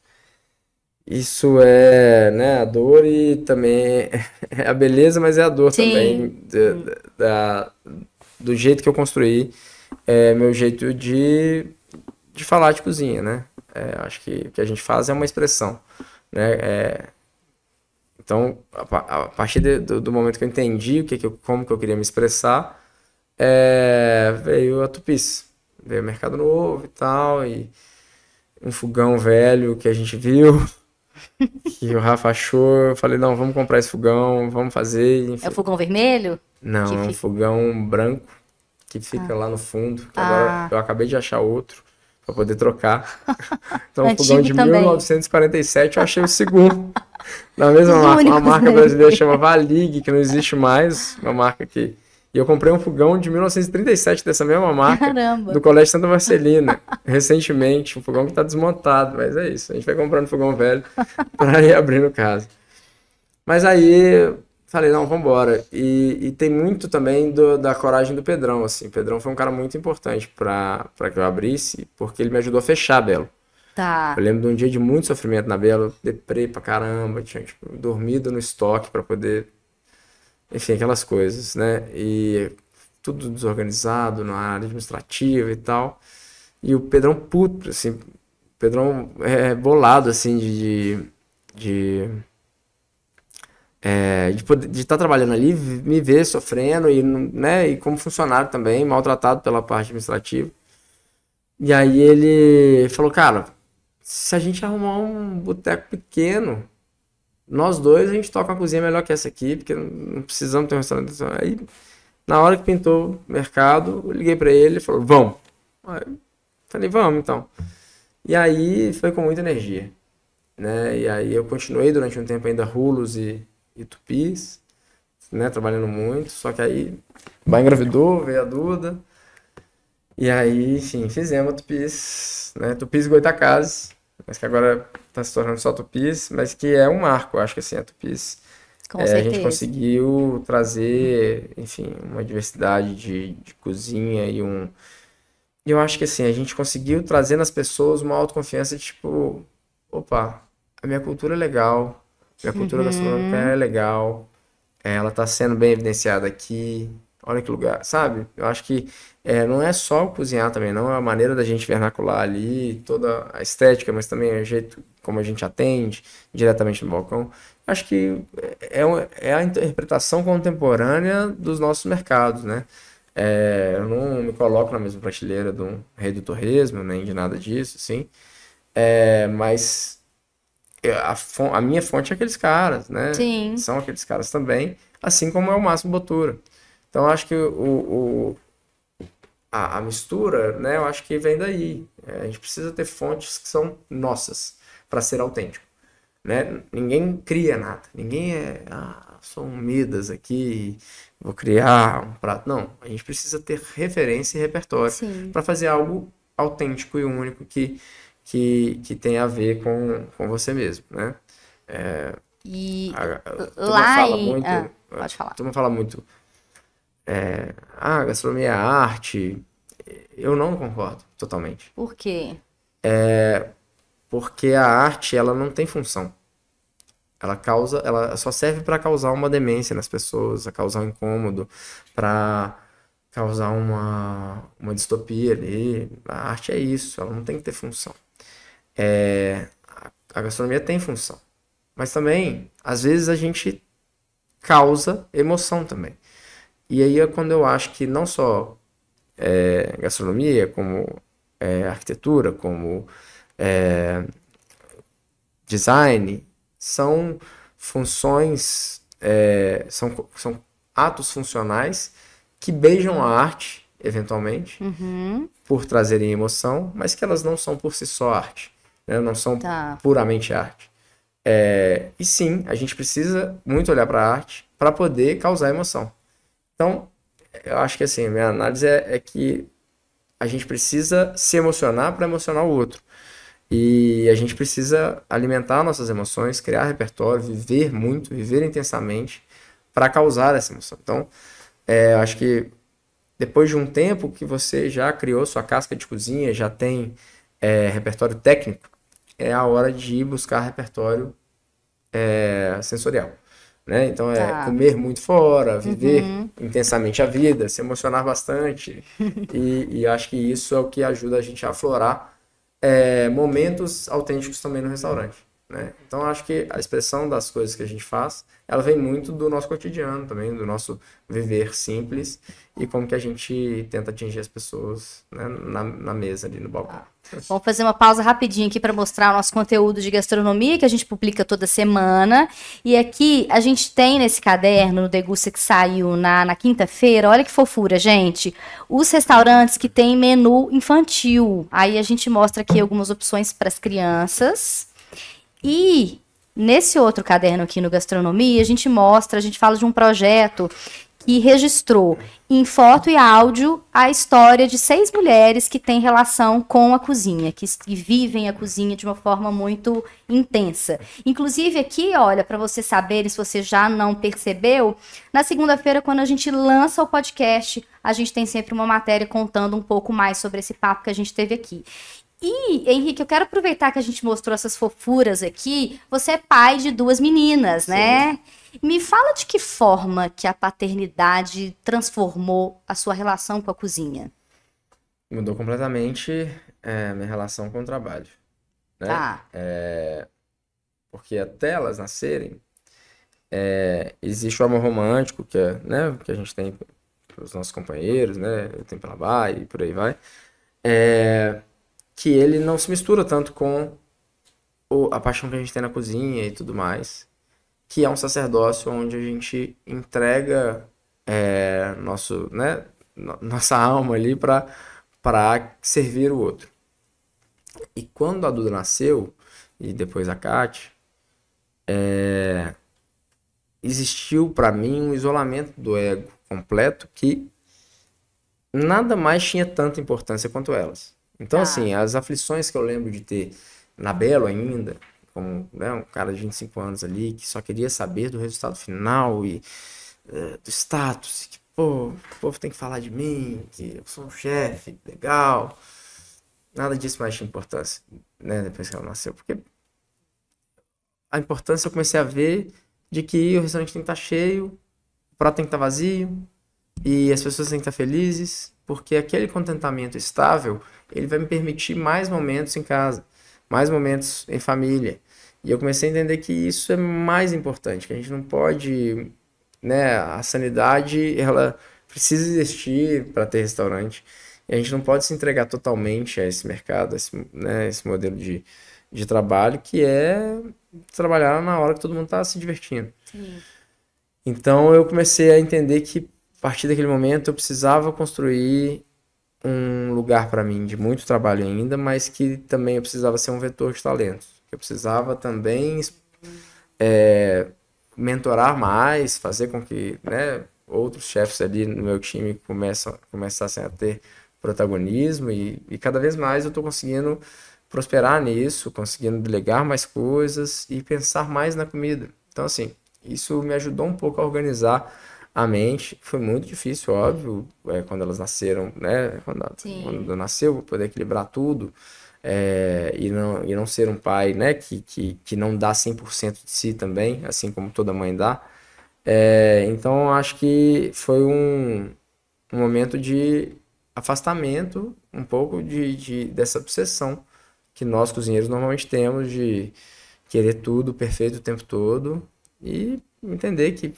Isso é, né, a dor e também é a beleza, mas é a dor também do jeito que eu construí, meu jeito de falar de cozinha, né? Acho que o que a gente faz é uma expressão, né? Então, a partir do momento que eu entendi como que eu queria me expressar, veio a Tupis, veio o Mercado Novo e tal, e um fogão velho que a gente viu, que o Rafa achou, eu falei, não, vamos comprar esse fogão, vamos fazer. Enfim. É o fogão vermelho? Não, é um fogão branco que fica lá no fundo, que agora eu acabei de achar outro para poder trocar. Então, o fogão de 1947, eu achei o segundo. Na mesma marca, uma marca brasileira chama Valig, que não existe mais, uma marca que... E eu comprei um fogão de 1937 dessa mesma marca, do Colégio Santa Marcelina, recentemente, um fogão que está desmontado, mas é isso, a gente vai comprando fogão velho para ir abrindo casa. Mas aí, falei, não, vambora. E tem muito também da coragem do Pedrão, assim. O Pedrão foi um cara muito importante para que eu abrisse, porque ele me ajudou a fechar a Belo. Tá. Eu lembro de um dia de muito sofrimento na Belo, deprê pra caramba, tinha dormido no estoque para poder... Enfim, aquelas coisas, né? E tudo desorganizado na área administrativa e tal. E o Pedrão puto, assim, o Pedrão bolado, assim, de estar trabalhando ali, me ver sofrendo e, né, e como funcionário também, maltratado pela parte administrativa. E aí ele falou, cara, se a gente arrumar um boteco pequeno, nós dois a gente toca uma cozinha melhor que essa aqui, porque não precisamos ter um restaurante. Aí, na hora que pintou o mercado, eu liguei pra ele e falou, vamos. Aí, falei, vamos então. E aí foi com muita energia, né? E aí eu continuei durante um tempo ainda rulos e tupis, né? Trabalhando muito, só que aí vai engravidou, veio a Duda, e aí, enfim, fizemos a tupis, né? Tupis e Goitacazes, mas que agora tá se tornando só tupis, mas que é um marco, eu acho que assim, a tupis. Com A gente certeza. conseguiu trazer, enfim, uma diversidade de cozinha e um. E eu acho que assim, a gente conseguiu trazer nas pessoas uma autoconfiança de tipo, opa, a minha cultura é legal, minha cultura gastronômica é Uhum. legal, ela está sendo bem evidenciada aqui, olha que lugar, sabe? Eu acho que não é só cozinhar também, não é a maneira da gente vernacular ali, toda a estética, mas também é o jeito como a gente atende diretamente no balcão. Acho que é a interpretação contemporânea dos nossos mercados, né? Eu não me coloco na mesma prateleira de um rei do torresmo, nem de nada disso, assim. Mas a minha fonte é aqueles caras, né? Sim. São aqueles caras também, assim como é o Máximo Bottura. Então, acho que a mistura, né? Eu acho que vem daí. A gente precisa ter fontes que são nossas para ser autêntico, né? Ninguém cria nada. Ninguém sou um Midas aqui, vou criar um prato. Não, a gente precisa ter referência e repertório Sim. para fazer algo autêntico e único que tem a ver com você mesmo, né? E A turma lá fala em. muito, a Pode falar. turma fala muito, gastronomia é arte. Eu não concordo totalmente, Por quê? porque a arte ela não tem função. Ela só serve para causar uma demência nas pessoas, a causar um incômodo, para causar uma distopia ali. A arte é isso, ela não tem que ter função. A gastronomia tem função, mas também, às vezes, a gente causa emoção também. E aí é quando eu acho que não só gastronomia, como arquitetura, como design, são funções, são atos funcionais que beijam a arte, eventualmente, Uhum. por trazerem emoção, mas que elas não são por si só arte, né? Não são Tá. puramente arte. E sim, a gente precisa muito olhar para a arte para poder causar emoção. Então, eu acho que assim, a minha análise é que a gente precisa se emocionar para emocionar o outro. E a gente precisa alimentar nossas emoções, criar repertório, viver muito, viver intensamente para causar essa emoção. Então, eu acho que depois de um tempo que você já criou sua casca de cozinha, já tem repertório técnico, é a hora de ir buscar repertório sensorial. Né? Então, Tá. comer muito fora, viver Uhum. intensamente a vida, se emocionar bastante. E acho que isso é o que ajuda a gente a aflorar momentos autênticos também no restaurante, né? Então acho que a expressão das coisas que a gente faz, ela vem muito do nosso cotidiano também, do nosso viver simples e como que a gente tenta atingir as pessoas, né, na mesa ali no balcão. Vamos fazer uma pausa rapidinho aqui para mostrar o nosso conteúdo de gastronomia que a gente publica toda semana. E aqui a gente tem nesse caderno, no Degusta que saiu na quinta-feira, olha que fofura, gente. Os restaurantes que tem menu infantil. Aí a gente mostra aqui algumas opções para as crianças. E nesse outro caderno aqui no Gastronomia, a gente fala de um projeto que registrou em foto e áudio a história de 6 mulheres que têm relação com a cozinha, que vivem a cozinha de uma forma muito intensa. Inclusive aqui, olha, para você saber, se você já não percebeu, na segunda-feira, quando a gente lança o podcast, a gente tem sempre uma matéria contando um pouco mais sobre esse papo que a gente teve aqui. E, Henrique, eu quero aproveitar que a gente mostrou essas fofuras aqui. Você é pai de 2 meninas, né? Sim. Me fala de que forma que a paternidade transformou a sua relação com a cozinha. Mudou completamente minha relação com o trabalho, né? Tá. Porque até elas nascerem, existe o amor romântico né, que a gente tem pelos nossos companheiros, né? Eu tenho pela Bá e por aí vai. Que ele não se mistura tanto com a paixão que a gente tem na cozinha e tudo mais, que é um sacerdócio onde a gente entrega nossa alma ali para servir o outro. E quando a Duda nasceu, e depois a Kátia, existiu para mim um isolamento do ego completo que nada mais tinha tanta importância quanto elas. Então, assim, as aflições que eu lembro de ter na Belo ainda, como, né, um cara de 25 anos ali, que só queria saber do resultado final e do status, que, pô, o povo tem que falar de mim, que eu sou um chefe, legal. Nada disso mais tinha importância, né, depois que ela nasceu. Porque a importância eu comecei a ver de que o restaurante tem que estar cheio, o prato tem que estar vazio, e as pessoas têm que estar felizes, porque aquele contentamento estável, ele vai me permitir mais momentos em casa, mais momentos em família. E eu comecei a entender que isso é mais importante, que a gente não pode, né, a sanidade, ela precisa existir para ter restaurante, e a gente não pode se entregar totalmente a esse mercado, a esse, né, esse modelo de trabalho, que é trabalhar na hora que todo mundo está se divertindo. Sim. Então eu comecei a entender que a partir daquele momento eu precisava construir um lugar para mim de muito trabalho ainda, mas que também eu precisava ser um vetor de talentos. Eu precisava também mentorar mais, fazer com que, né, outros chefes ali no meu time começassem a ter protagonismo e cada vez mais eu estou conseguindo prosperar nisso, conseguindo delegar mais coisas e pensar mais na comida. Então, assim, isso me ajudou um pouco a organizar a mente. Foi muito difícil, óbvio, quando elas nasceram, né? Quando nasceu, poder equilibrar tudo e não ser um pai, né? Que não dá 100% de si também, assim como toda mãe dá. Então, acho que foi um momento de afastamento, um pouco dessa obsessão que nós cozinheiros normalmente temos de querer tudo perfeito o tempo todo e entender que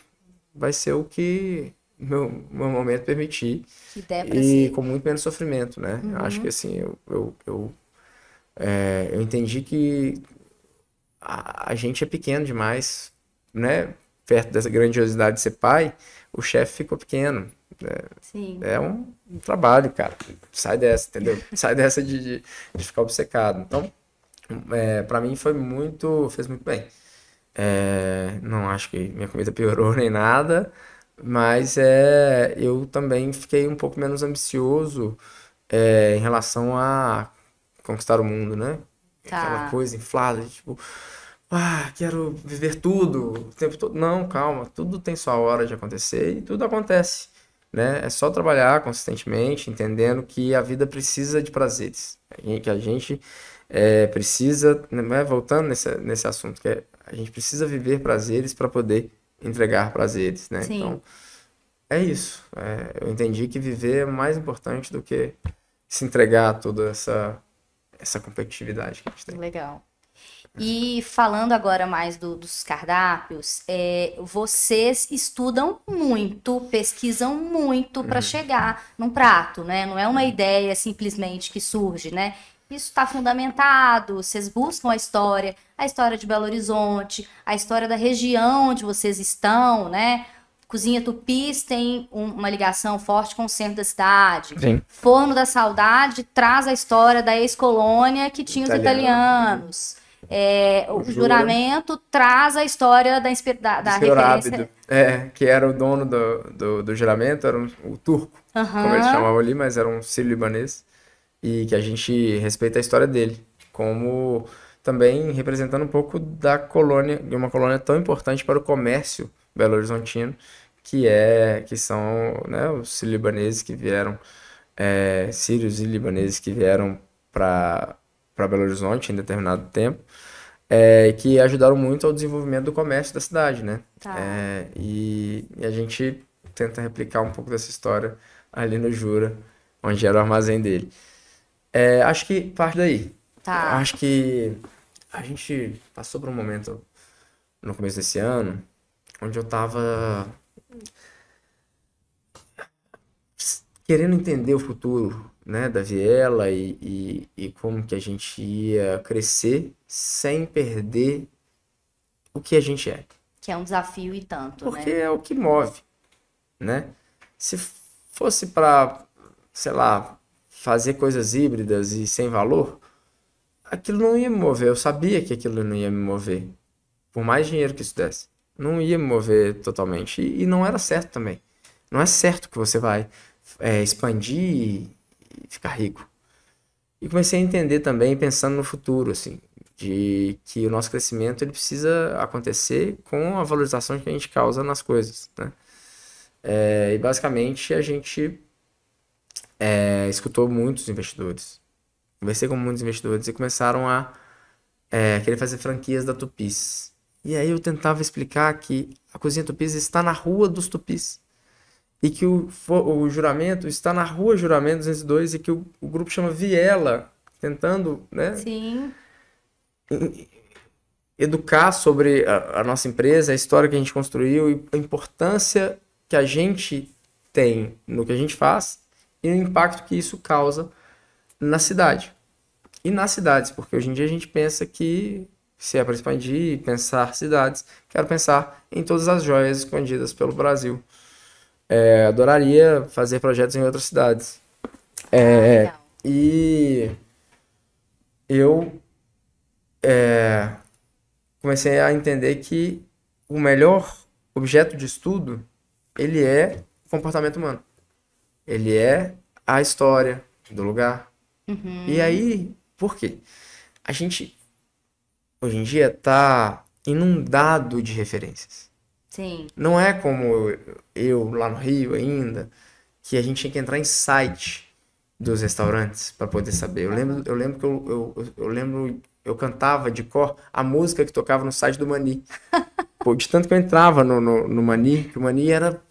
vai ser o que meu momento permitir Que der pra e ser. com muito menos sofrimento, né? Acho que assim, eu entendi que a gente é pequeno demais, né? Perto dessa grandiosidade de ser pai, o chefe ficou pequeno. Sim. É um trabalho, cara. Sai dessa, entendeu? Sai dessa de ficar obcecado. Então, para mim fez muito bem. Não acho que minha comida piorou nem nada, mas eu também fiquei um pouco menos ambicioso em relação a conquistar o mundo, né? Aquela Tá. coisa inflada, de, tipo, quero viver tudo o tempo todo. Não, calma, tudo tem sua hora de acontecer e tudo acontece, né? É só trabalhar consistentemente, entendendo que a vida precisa de prazeres, que a gente precisa, né? Voltando nesse assunto, a gente precisa viver prazeres para poder entregar prazeres, né? Sim. Então, é isso. Eu entendi que viver é mais importante do que se entregar a toda essa competitividade que a gente tem. Legal. E falando agora mais dos cardápios, vocês estudam muito, pesquisam muito para chegar num prato, né? Não é uma ideia simplesmente que surge, né? Isso está fundamentado, vocês buscam a história de Belo Horizonte, a história da região onde vocês estão, né? Cozinha Tupis tem uma ligação forte com o centro da cidade. Sim. Forno da Saudade traz a história da ex-colônia que tinha os italianos. O Juramento traz a história da referência. Que era o dono do Juramento, era o turco, como eles chamavam ali, mas era um sírio-libanês, e que a gente respeita a história dele, como também representando um pouco da colônia, de uma colônia tão importante para o comércio belo-horizontino, que são, né, os sírio-libaneses que vieram, sírios e libaneses que vieram para Belo Horizonte em determinado tempo, que ajudaram muito ao desenvolvimento do comércio da cidade, né? Tá. E a gente tenta replicar um pouco dessa história ali no Jura, onde era o armazém dele. Acho que parte daí. Tá. Acho que a gente passou por um momento no começo desse ano onde eu tava querendo entender o futuro, né, da Viela e como que a gente ia crescer sem perder o que a gente é. Que é um desafio e tanto, Porque né? é o que move, né? Se fosse para, sei lá, fazer coisas híbridas e sem valor, aquilo não ia me mover. Eu sabia que aquilo não ia me mover. Por mais dinheiro que isso desse. Não ia me mover totalmente. E não era certo também. Não é certo que você vai expandir e ficar rico. E comecei a entender também, pensando no futuro, assim, de que o nosso crescimento ele precisa acontecer com a valorização que a gente causa nas coisas, né? E basicamente a gente escutou muitos investidores. Conversei com muitos investidores e começaram a querer fazer franquias da Tupis. E aí eu tentava explicar que a cozinha Tupis está na rua dos Tupis. E que o juramento está na rua Juramento 202 e que o grupo chama Viela, tentando, né, Sim. educar sobre a nossa empresa, a história que a gente construiu e a importância que a gente tem no que a gente faz e o impacto que isso causa na cidade. E nas cidades, porque hoje em dia a gente pensa que se é para expandir e pensar cidades, quero pensar em todas as joias escondidas pelo Brasil. Adoraria fazer projetos em outras cidades. Legal. E eu comecei a entender que o melhor objeto de estudo, ele é o comportamento humano. Ele é a história do lugar. E aí, por quê? A gente, hoje em dia, está inundado de referências. Sim. Não é como eu lá no Rio ainda, que a gente tinha que entrar em site dos restaurantes para poder saber. Eu lembro que eu cantava de cor a música que tocava no site do Mani. Pô, de tanto que eu entrava no Mani, que o Mani era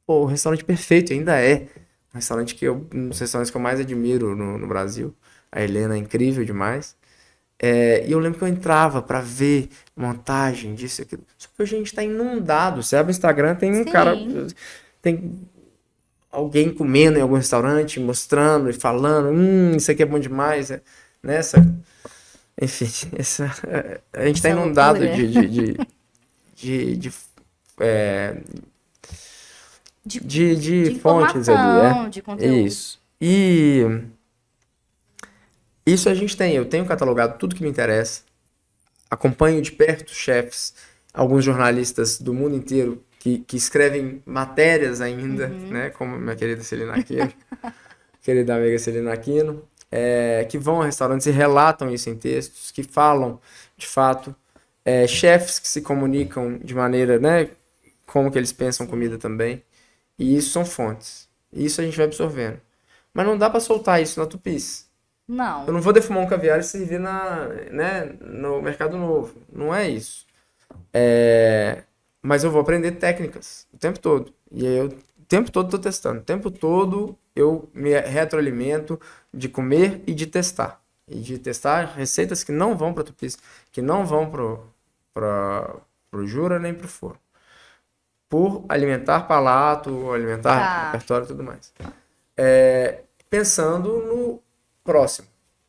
o restaurante perfeito, ainda é. Um dos restaurantes que eu mais admiro no Brasil. A Helena é incrível demais. E eu lembro que eu entrava pra ver montagem disso e aquilo. Só que hoje a gente tá inundado. Você abre o Instagram, tem um cara. Tem alguém comendo em algum restaurante, mostrando e falando. Isso aqui é bom demais. Enfim, a gente tá inundado de fontes ali. De conteúdo. Isso. E isso a gente tem. Eu tenho catalogado tudo que me interessa. Acompanho de perto chefs, alguns jornalistas do mundo inteiro que escrevem matérias ainda, né? Como minha querida Celina Aquino, querida amiga Celina Aquino, que vão a restaurantes e relatam isso em textos, que falam, de fato, chefs que se comunicam de maneira, né? Como que eles pensam comida também. E isso são fontes. E isso a gente vai absorvendo. Mas não dá para soltar isso na Tupis. Não. Eu não vou defumar um caviar e servir no Mercado Novo. Não é isso. Mas eu vou aprender técnicas o tempo todo. E aí o tempo todo estou testando. O tempo todo eu me retroalimento de comer e de testar. E de testar receitas que não vão para Tupis, que não vão pro Jura nem pro Forno. Por alimentar palato, alimentar repertório e tudo mais. Pensando no próximo.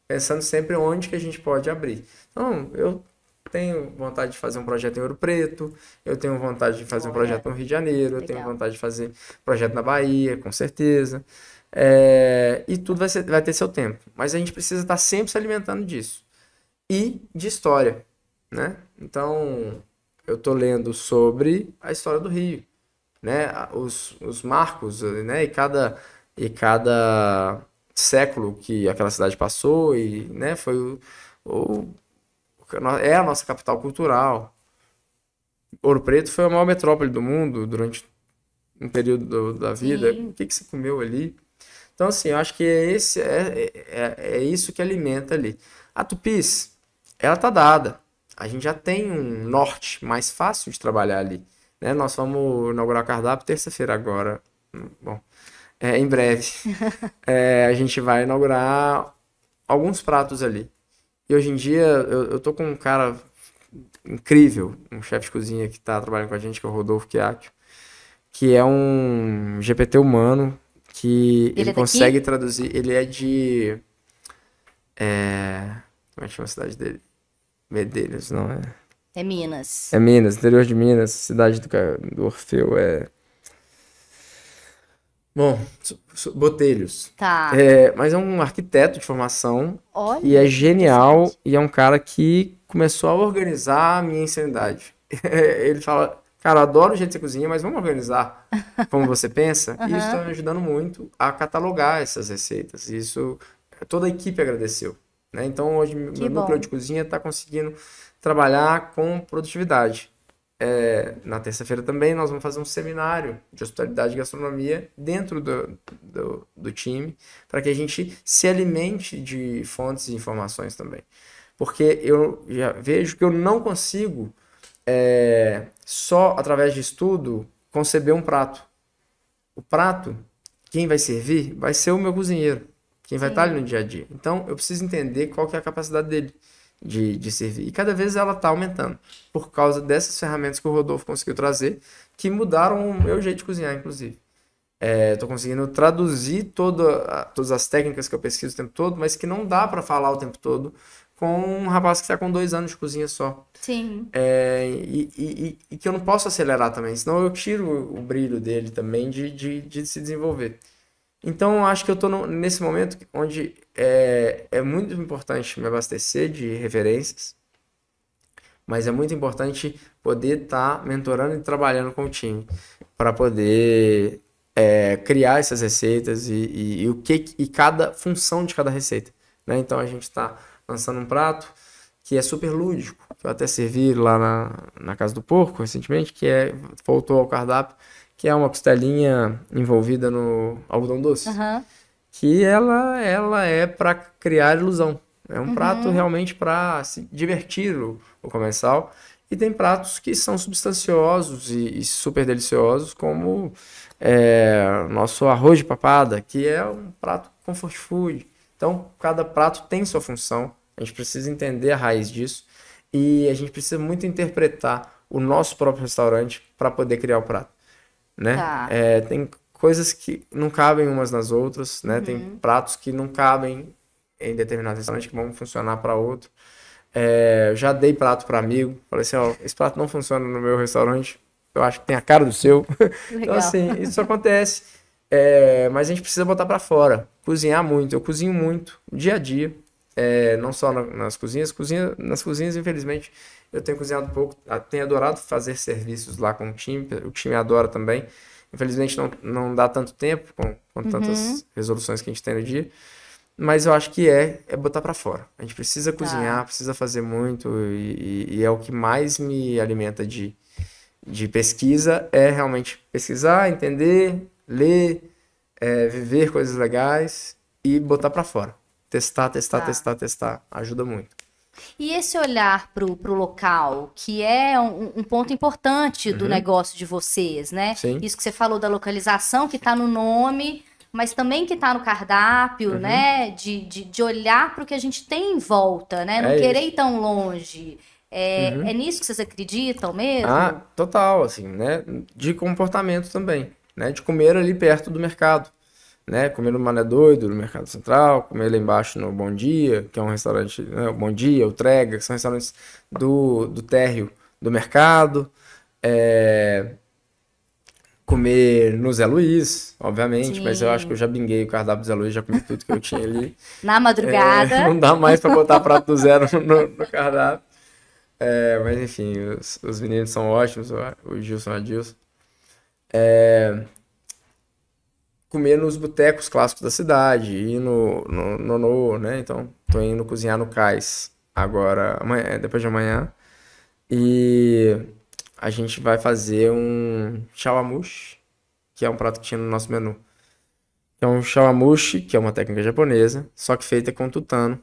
Pensando sempre onde que a gente pode abrir. Então, eu tenho vontade de fazer um projeto em Ouro Preto, eu tenho vontade de fazer um projeto no Rio de Janeiro, eu tenho vontade de fazer projeto na Bahia, com certeza. E tudo vai ter seu tempo. Mas a gente precisa estar sempre se alimentando disso. E de história, né? Então, eu tô lendo sobre a história do Rio, né? Os marcos, né? E cada século que aquela cidade passou e, né? Foi é a nossa capital cultural. Ouro Preto foi a maior metrópole do mundo durante um período da vida. Sim. O que você comeu ali? Então, assim, eu acho que é isso que alimenta ali. A Tupis, ela tá dada. A gente já tem um norte mais fácil de trabalhar ali, né? Nós vamos inaugurar o cardápio terça-feira agora. Bom, em breve. A gente vai inaugurar alguns pratos ali. E hoje em dia eu tô com um cara incrível, um chefe de cozinha que tá trabalhando com a gente, que é o Rodolfo Chiacchio, que é um GPT humano, que ele consegue traduzir. Ele é de... como é que chama a cidade dele? Medeiros, não é? É Minas. É Minas, interior de Minas, cidade do Orfeu, Bom, Botelhos. Tá. Mas é um arquiteto de formação. Olha, e é genial. E é um cara que começou a organizar a minha insanidade. Ele fala, cara, eu adoro o jeito que você cozinha, mas vamos organizar como você pensa? E isso está me ajudando muito a catalogar essas receitas. Isso toda a equipe agradeceu, né? Então hoje meu núcleo de cozinha está conseguindo trabalhar com produtividade. Na terça-feira também nós vamos fazer um seminário de hospitalidade e gastronomia dentro do time, para que a gente se alimente de fontes e informações também. Porque eu já vejo que eu não consigo, só através de estudo, conceber um prato. O prato, quem vai servir, vai ser o meu cozinheiro, quem vai estar ali no dia a dia. Então, eu preciso entender qual que é a capacidade dele de servir. E cada vez ela está aumentando, por causa dessas ferramentas que o Rodolfo conseguiu trazer, que mudaram o meu jeito de cozinhar, inclusive. Estou conseguindo traduzir todas as técnicas que eu pesquiso o tempo todo, mas que não dá para falar o tempo todo com um rapaz que está com 2 anos de cozinha só. Sim. E que eu não posso acelerar também, senão eu tiro o brilho dele também de se desenvolver. Então, eu acho que eu estou nesse momento onde é muito importante me abastecer de referências, mas é muito importante poder estar mentorando e trabalhando com o time para poder criar essas receitas e cada função de cada receita, né? Então, a gente está lançando um prato que é super lúdico, que eu até servi lá na Casa do Porco recentemente, que voltou ao cardápio, que é uma costelinha envolvida no algodão doce, que ela é para criar ilusão. É um prato realmente para se divertir o comensal. E tem pratos que são substanciosos e super deliciosos, como nosso arroz de papada, que é um prato comfort food. Então, cada prato tem sua função. A gente precisa entender a raiz disso. E a gente precisa muito interpretar o nosso próprio restaurante para poder criar o prato, né? Tá. Tem coisas que não cabem umas nas outras, né? Tem pratos que não cabem em determinado restaurante que vão funcionar para outro. Já dei prato para amigo, falei assim, ó, esse prato não funciona no meu restaurante, eu acho que tem a cara do seu. Então, assim, isso acontece. Mas a gente precisa botar para fora, cozinhar muito. Eu cozinho muito, dia a dia, não só nas cozinhas. Nas cozinhas, infelizmente, eu tenho cozinhado pouco. Tenho adorado fazer serviços lá com o time adora também. Infelizmente, não dá tanto tempo com tantas resoluções que a gente tem no dia. Mas eu acho que é botar para fora. A gente precisa cozinhar, precisa fazer muito, e é o que mais me alimenta de pesquisa, é realmente pesquisar, entender, ler, viver coisas legais e botar para fora. Testar. Ajuda muito. E esse olhar pro local, que é um ponto importante do negócio de vocês, né? Sim. Isso que você falou da localização, que tá no nome, mas também que tá no cardápio, né? De olhar para o que a gente tem em volta, né? Não querer ir tão longe. É nisso que vocês acreditam mesmo? Total, assim, né? De comportamento também, né? De comer ali perto do mercado, né? Comer no Mané Doido, no Mercado Central, comer lá embaixo no Bom Dia, que é um restaurante, né? O Bom Dia, o Trega, que são restaurantes do térreo do mercado. Comer no Zé Luiz, obviamente, mas eu acho que eu já binguei o cardápio do Zé Luiz, já comi tudo que eu tinha ali. Na madrugada. Não dá mais para botar prato do zero no cardápio. Mas enfim, os meninos são ótimos, o Gilson e a Dilson. Comer nos botecos clássicos da cidade, ir no né? Então, tô indo cozinhar no Cais agora, depois de amanhã. E a gente vai fazer um chawamushi, que é um prato que tinha no nosso menu. É um chawamushi, que é uma técnica japonesa, só que feita com tutano.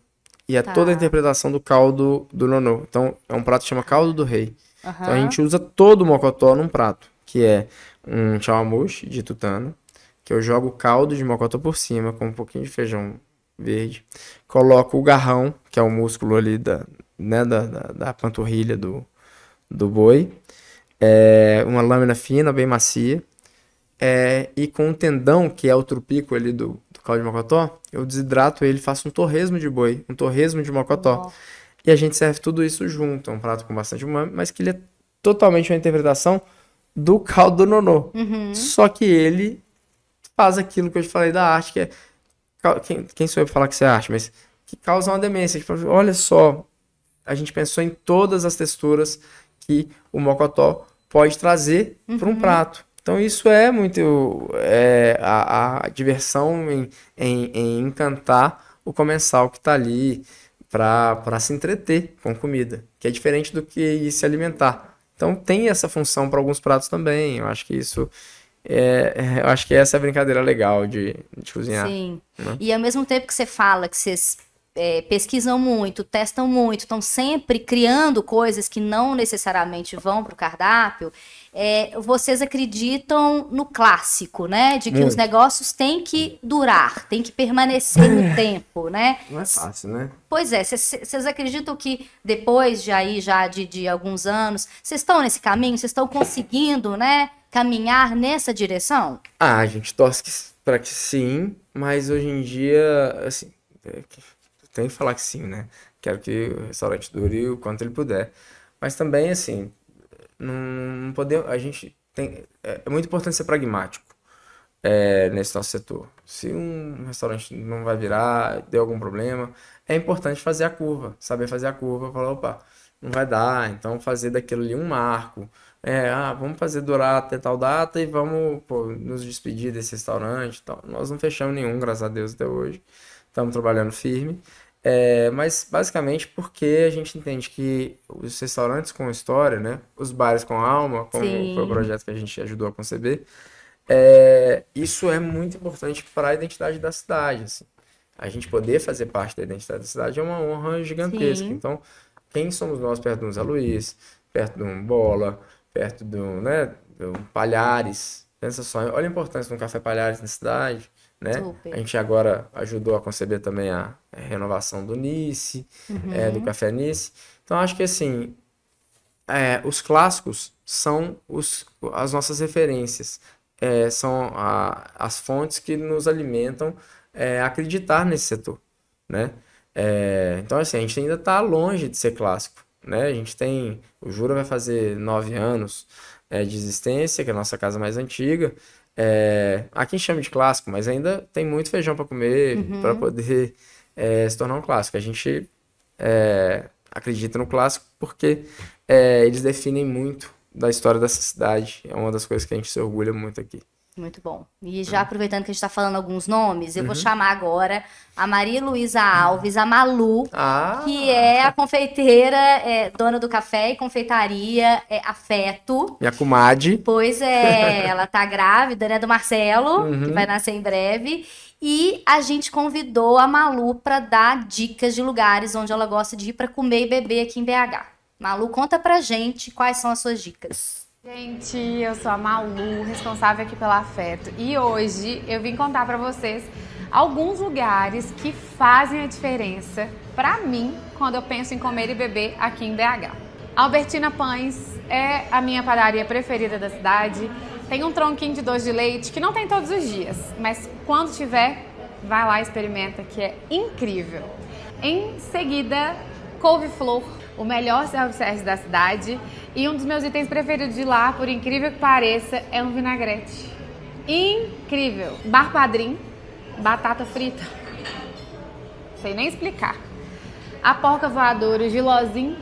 E toda a interpretação do caldo do nonô. Então, é um prato que chama caldo do rei. Então, a gente usa todo o mocotó num prato, que é um chawamushi de tutano, que eu jogo o caldo de mocotó por cima, com um pouquinho de feijão verde. Coloco o garrão, que é o músculo ali da panturrilha do boi. Uma lâmina fina, bem macia. E com o tendão, que é o trupico ali do caldo de mocotó, eu desidrato ele, faço um torresmo de boi, um torresmo de mocotó. E a gente serve tudo isso junto. É um prato com bastante umami, mas que ele é totalmente uma interpretação do caldo do nonô. Só que ele faz aquilo que eu te falei da arte, que é... Quem sou eu pra falar que isso é arte? Mas que causa uma demência. Tipo, olha só, a gente pensou em todas as texturas que o mocotó pode trazer para um prato. Então isso é muito a diversão em encantar o comensal que está ali para se entreter com comida, que é diferente do que ir se alimentar. Então tem essa função para alguns pratos também. Eu acho que isso eu acho que essa é a brincadeira legal de cozinhar. Sim. Né? E ao mesmo tempo que você fala que vocês pesquisam muito, testam muito, estão sempre criando coisas que não necessariamente vão para o cardápio, vocês acreditam no clássico, né? De que Muito. os negócios têm que durar, têm que permanecer no tempo, né? Não é fácil, né? Pois é, vocês acreditam que depois de alguns anos, vocês estão nesse caminho, vocês estão conseguindo, né, caminhar nessa direção? A gente torce para que sim, mas hoje em dia, assim, tem que falar que sim, né? Quero que o restaurante dure o quanto ele puder. Mas também, assim, não podemos, a gente tem, é muito importante ser pragmático nesse nosso setor. Se um restaurante não vai virar, deu algum problema, é importante fazer a curva, saber fazer a curva, falar, opa, não vai dar, então fazer daquilo ali um marco. Vamos fazer durar até tal data e vamos nos despedir desse restaurante e tal. Nós não fechamos nenhum, graças a Deus, até hoje. Estamos trabalhando firme. Mas basicamente porque a gente entende que os restaurantes com história, né? Os bares com alma, como Sim. foi o projeto que a gente ajudou a conceber, isso é muito importante para a identidade da cidade. Assim. A gente poder fazer parte da identidade da cidade é uma honra gigantesca. Sim. Então, quem somos nós perto de um Zé Luiz, perto de um Bola, perto de um Palhares? Pensa só, olha a importância de um Café Palhares na cidade. Né? Super. A gente agora ajudou a conceber também a renovação do Nice, do Café Nice. Então, acho que assim, os clássicos são as nossas referências, são as fontes que nos alimentam a acreditar nesse setor, né? Então, assim, a gente ainda está longe de ser clássico, né? A gente tem, o Jura vai fazer 9 anos de existência, que é a nossa casa mais antiga. Aqui a gente chama de clássico, mas ainda tem muito feijão para comer para poder se tornar um clássico. A gente acredita no clássico porque eles definem muito da história dessa cidade. É uma das coisas que a gente se orgulha muito aqui. Muito bom. E já aproveitando que a gente está falando alguns nomes, eu vou chamar agora a Maria Luísa Alves, a Malu, que é a confeiteira, dona do café e confeitaria Afeto. Minha comadre. Pois é, ela tá grávida, né, do Marcelo, que vai nascer em breve. E a gente convidou a Malu para dar dicas de lugares onde ela gosta de ir para comer e beber aqui em BH. Malu, conta pra gente quais são as suas dicas. Gente, eu sou a Malu, responsável aqui pela Afeto, e hoje eu vim contar pra vocês alguns lugares que fazem a diferença pra mim quando eu penso em comer e beber aqui em BH. Albertina Pães é a minha padaria preferida da cidade. Tem um tronquinho de doce de leite que não tem todos os dias, mas quando tiver, vai lá e experimenta, que é incrível. Em seguida, Couve-Flor, o melhor self-service da cidade, e um dos meus itens preferidos de lá, por incrível que pareça, é um vinagrete. Incrível! Bar Padrim, batata frita. Sei nem explicar. A Porca Voadora, o Gilozinho.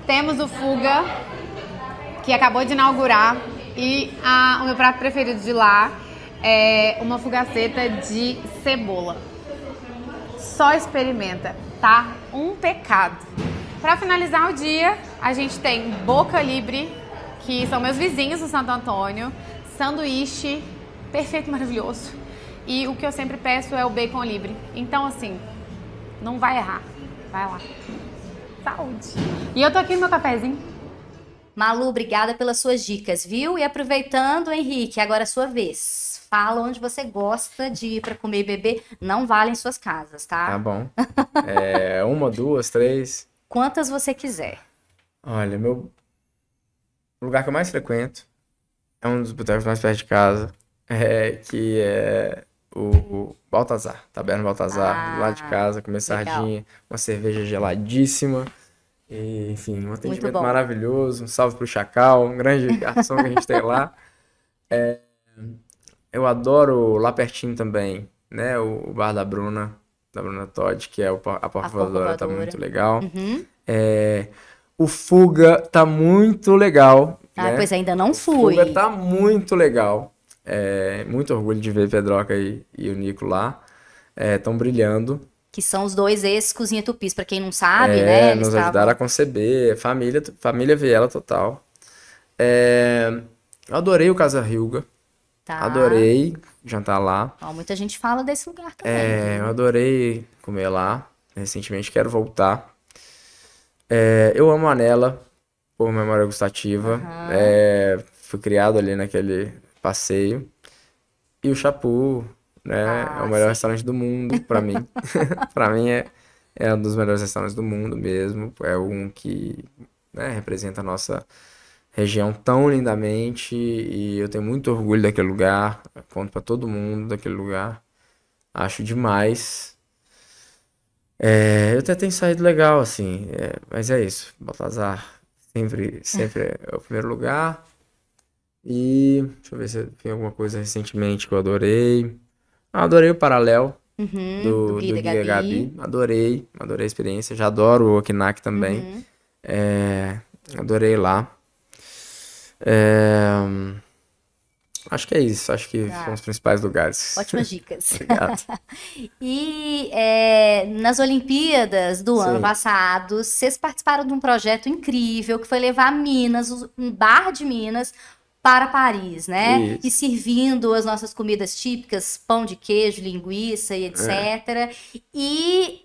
Temos o Fuga, que acabou de inaugurar, e o meu prato preferido de lá é uma fugaceta de cebola. Só experimenta, tá? Um pecado. Para finalizar o dia, a gente tem Boca Libre, que são meus vizinhos do Santo Antônio, sanduíche perfeito, maravilhoso. E o que eu sempre peço é o bacon libre. Então, assim, não vai errar. Vai lá. Saúde. E eu tô aqui no meu cafezinho. Malu, obrigada pelas suas dicas, viu? E aproveitando, Henrique, agora é a sua vez. Fala onde você gosta de ir para comer e beber. Não vale em suas casas, tá? Tá bom. 1, 2, 3. Quantas você quiser. Olha, o lugar que eu mais frequento é um dos botecos mais perto de casa, que é o Baltazar, Taberna Baltazar, lá de casa, comer sardinha, uma cerveja geladíssima, e, enfim, um atendimento maravilhoso. Um salve pro Chacal, um grande garçom que a gente tem lá. Eu adoro lá pertinho também, né? O bar da Bruna Todd, que é a Porca Voadora, tá muito legal. Uhum. O Fuga tá muito legal, Ah, né? pois ainda não O fui. Fuga tá muito legal. Muito orgulho de ver Pedroca e o Nico lá. Estão brilhando. Que são os dois ex-Cozinha Tupis, pra quem não sabe, né? Eles Nos ajudaram a estavam... conceber. Família Viela total. Eu adorei o Casa Hilga. Tá. Adorei jantar lá. Ó, muita gente fala desse lugar também. Eu adorei comer lá. Recentemente quero voltar. Eu amo a Anela por memória gustativa. Fui criado ali naquele passeio. E o Chapu, né? É o melhor sim. restaurante do mundo, pra mim. Pra mim é um dos melhores restaurantes do mundo mesmo. É um que, né, representa a nossa região tão lindamente. E eu tenho muito orgulho daquele lugar. Conto pra todo mundo daquele lugar. Acho demais. Eu até tenho saído legal, assim. Mas é isso. Baltazar sempre é o primeiro lugar. E deixa eu ver se tem alguma coisa recentemente que eu adorei. Adorei o Paralelo Do do Guida Guia Gabi. Gabi. Adorei a experiência. Já adoro o Okinak também. Adorei lá. Acho que é isso. Acho que são os principais lugares. Ótimas dicas. Obrigado. E nas Olimpíadas do ano Sim. passado, vocês participaram de um projeto incrível que foi levar Minas, um bar de Minas, para Paris, né? Isso. E servindo as nossas comidas típicas, pão de queijo, linguiça e etc. E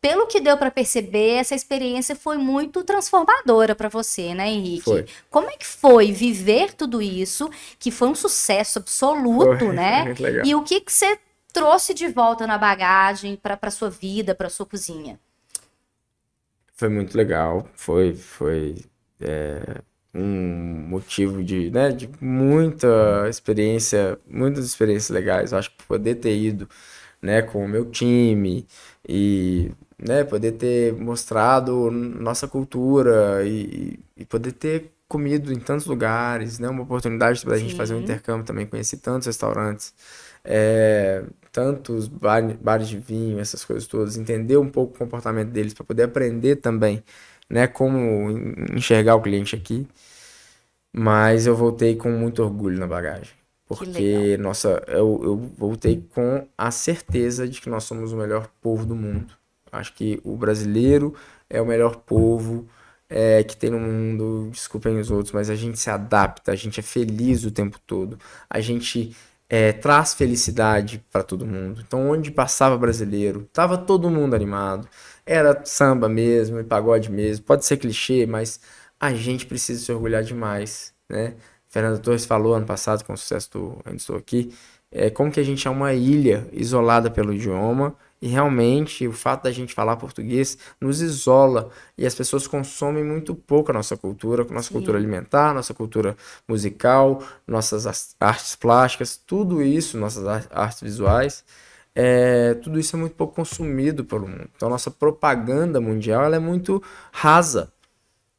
pelo que deu para perceber, essa experiência foi muito transformadora para você, né, Henrique? Foi. Como é que foi viver tudo isso, que foi um sucesso absoluto, Foi, né? muito legal. E o que você trouxe de volta na bagagem para sua vida, para sua cozinha? Foi muito legal. Foi um motivo de muitas experiências legais. Eu acho que poder ter ido, né, com o meu time e, né, poder ter mostrado nossa cultura e poder ter comido em tantos lugares, né, uma oportunidade para a gente fazer um intercâmbio também, conheci tantos restaurantes, tantos bares de vinho, essas coisas todas, entender um pouco o comportamento deles para poder aprender também, né, como enxergar o cliente aqui. Mas eu voltei com muito orgulho na bagagem. Porque, nossa, eu voltei com a certeza de que nós somos o melhor povo do mundo. Acho que o brasileiro é o melhor povo que tem no mundo. Desculpem os outros, mas a gente se adapta, a gente é feliz o tempo todo. A gente traz felicidade para todo mundo. Então, onde passava brasileiro, tava todo mundo animado. Era samba mesmo, e pagode mesmo. Pode ser clichê, mas a gente precisa se orgulhar demais, né? Fernando Torres falou ano passado, com o sucesso do Ainda Estou Aqui, como que a gente é uma ilha isolada pelo idioma e realmente o fato da gente falar português nos isola e as pessoas consomem muito pouco a nossa cultura alimentar, nossa cultura musical, nossas artes plásticas, tudo isso, nossas artes visuais, tudo isso é muito pouco consumido pelo mundo. Então a nossa propaganda mundial ela é muito rasa.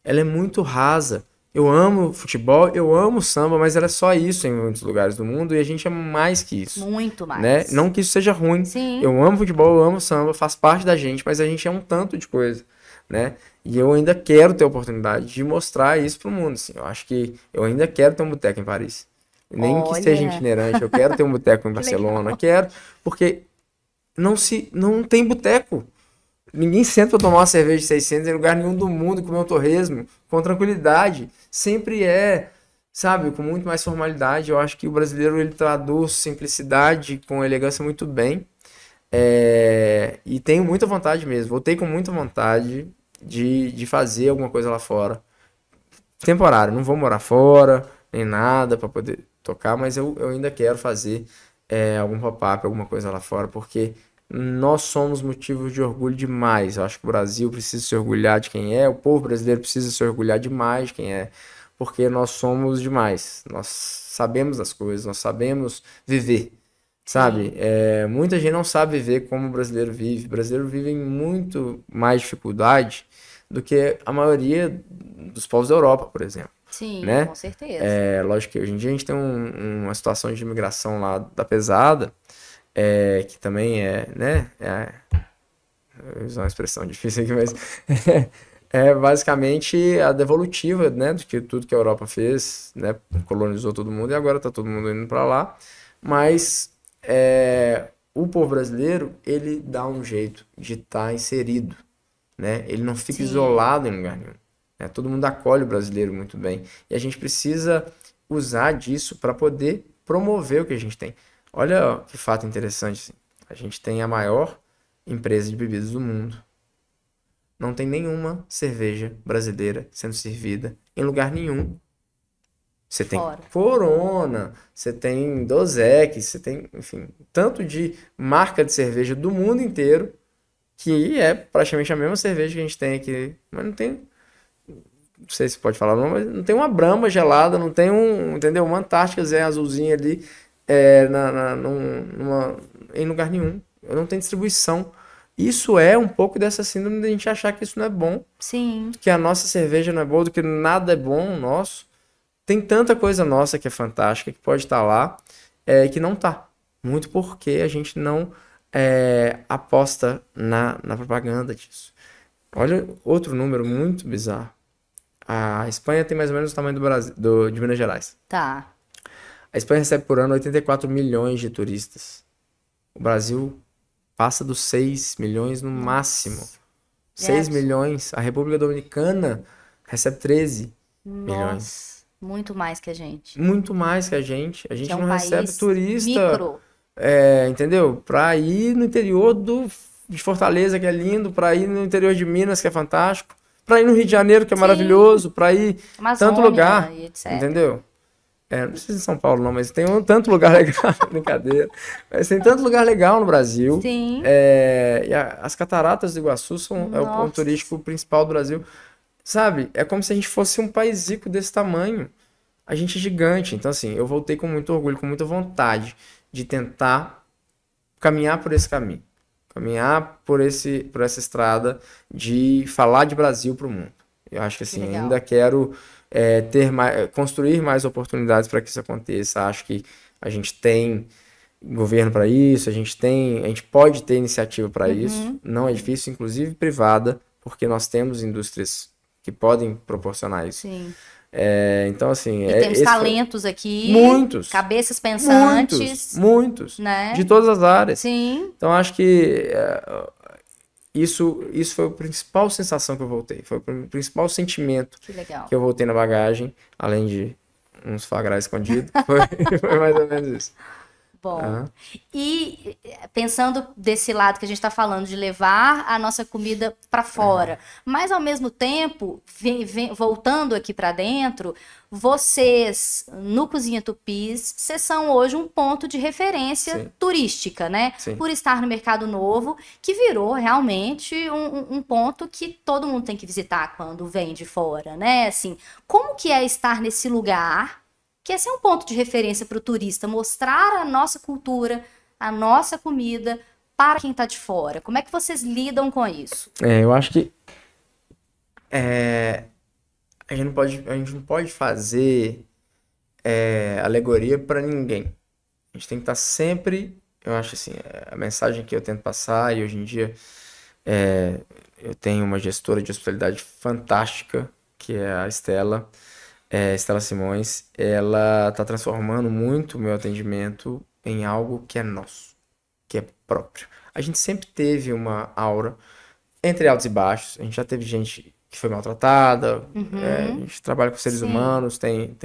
Ela é muito rasa. Eu amo futebol, eu amo samba, mas ela é só isso em muitos lugares do mundo e a gente é mais que isso. Muito mais. Né? Não que isso seja ruim. Sim. Eu amo futebol, eu amo samba, faz parte da gente, mas a gente é um tanto de coisa, né? E eu ainda quero ter a oportunidade de mostrar isso pro mundo, assim. Eu acho que eu ainda quero ter um boteco em Paris. Nem que seja itinerante, eu quero ter um boteco em Barcelona, quero, porque não tem boteco. Ninguém senta pra tomar uma cerveja de 600 em lugar nenhum do mundo, comer um torresmo com tranquilidade. Sempre sabe, com muito mais formalidade. Eu acho que o brasileiro ele traduz simplicidade com elegância muito bem. E tenho muita vontade mesmo. Voltei com muita vontade de fazer alguma coisa lá fora. Temporário, não vou morar fora, nem nada pra poder tocar, mas eu ainda quero fazer algum pop-up, alguma coisa lá fora, porque nós somos motivos de orgulho demais. Eu acho que o Brasil precisa se orgulhar de quem é, o povo brasileiro precisa se orgulhar demais de quem é, porque nós somos demais. Nós sabemos das coisas, nós sabemos viver, sabe? Muita gente não sabe viver como o brasileiro vive. O brasileiro vive em muito mais dificuldade do que a maioria dos povos da Europa, por exemplo. Sim, né? com certeza. Lógico que hoje em dia a gente tem uma situação de imigração lá da pesada, que também né? Eu vou usar uma expressão difícil aqui, mas é basicamente a devolutiva, né, de que tudo que a Europa fez, né, colonizou todo mundo e agora está todo mundo indo para lá. Mas o povo brasileiro, ele dá um jeito de estar inserido, né? Ele não fica isolado em lugar nenhum. Né? Todo mundo acolhe o brasileiro muito bem. E a gente precisa usar disso para poder promover o que a gente tem. Olha que fato interessante. Assim. A gente tem a maior empresa de bebidas do mundo. Não tem nenhuma cerveja brasileira sendo servida em lugar nenhum. Você tem Corona, você tem Dosec, você tem, enfim, tanto de marca de cerveja do mundo inteiro, que é praticamente a mesma cerveja que a gente tem aqui. Mas não tem, não sei se pode falar não, mas não tem uma Brahma gelada, não tem entendeu? Uma Antártica Zé azulzinha ali em lugar nenhum. Não tem distribuição. Isso é um pouco dessa síndrome de a gente achar que isso não é bom. Sim. Que a nossa cerveja não é boa, do que nada é bom nosso. Tem tanta coisa nossa que é fantástica, que pode estar lá, que não está. Muito porque a gente não aposta na propaganda disso. Olha outro número muito bizarro. A Espanha tem mais ou menos o tamanho do Brasil, de Minas Gerais. Tá. A Espanha recebe por ano 84 milhões de turistas. O Brasil passa dos 6 milhões no máximo. 6 milhões. A República Dominicana recebe 13 milhões. Muito mais que a gente. Muito mais que a gente. A gente não recebe turista. Micro. Entendeu? Pra ir no interior de Fortaleza, que é lindo. Pra ir no interior de Minas, que é fantástico. Pra ir no Rio de Janeiro, que é maravilhoso. Pra ir Amazônia, tanto lugar. e etc. Entendeu? Não precisa de São Paulo, não, mas tem tanto lugar legal. Brincadeira. Mas tem tanto lugar legal no Brasil. Sim. E as Cataratas do Iguaçu é o ponto turístico principal do Brasil. Sabe? É como se a gente fosse um país rico desse tamanho. A gente é gigante. Então, assim, eu voltei com muito orgulho, com muita vontade de tentar caminhar por esse caminho. Caminhar por essa estrada de falar de Brasil para o mundo. Eu acho que, assim, ainda quero construir mais oportunidades para que isso aconteça. Acho que a gente tem governo para isso, a gente pode ter iniciativa para isso. Não é difícil, inclusive privada, porque nós temos indústrias que podem proporcionar isso. Sim. Então, assim... E temos talentos aqui. Muitos. Cabeças pensantes. Muitos. Né? De todas as áreas. Sim. Então, acho que isso foi a principal sensação que eu voltei. Foi o principal sentimento que eu voltei na bagagem. Além de uns flagra escondidos. Foi mais ou menos isso. Bom, e pensando desse lado que a gente está falando, de levar a nossa comida para fora, mas ao mesmo tempo, voltando aqui para dentro, vocês, no Cozinha Tupis, vocês são hoje um ponto de referência turística, né? Sim. Por estar no Mercado Novo, que virou realmente um ponto que todo mundo tem que visitar quando vem de fora, né? Assim, como que é estar nesse lugar? Que esse é um ponto de referência para o turista, mostrar a nossa cultura, a nossa comida para quem está de fora. Como é que vocês lidam com isso? Eu acho que a gente não pode fazer alegoria para ninguém. A gente tem que estar sempre, eu acho assim, a mensagem que eu tento passar, e hoje em dia eu tenho uma gestora de hospitalidade fantástica, que é a Estela Simões. Ela está transformando muito o meu atendimento em algo que é nosso, que é próprio. A gente sempre teve uma aura entre altos e baixos. A gente já teve gente que foi maltratada. A gente trabalha com seres humanos, tem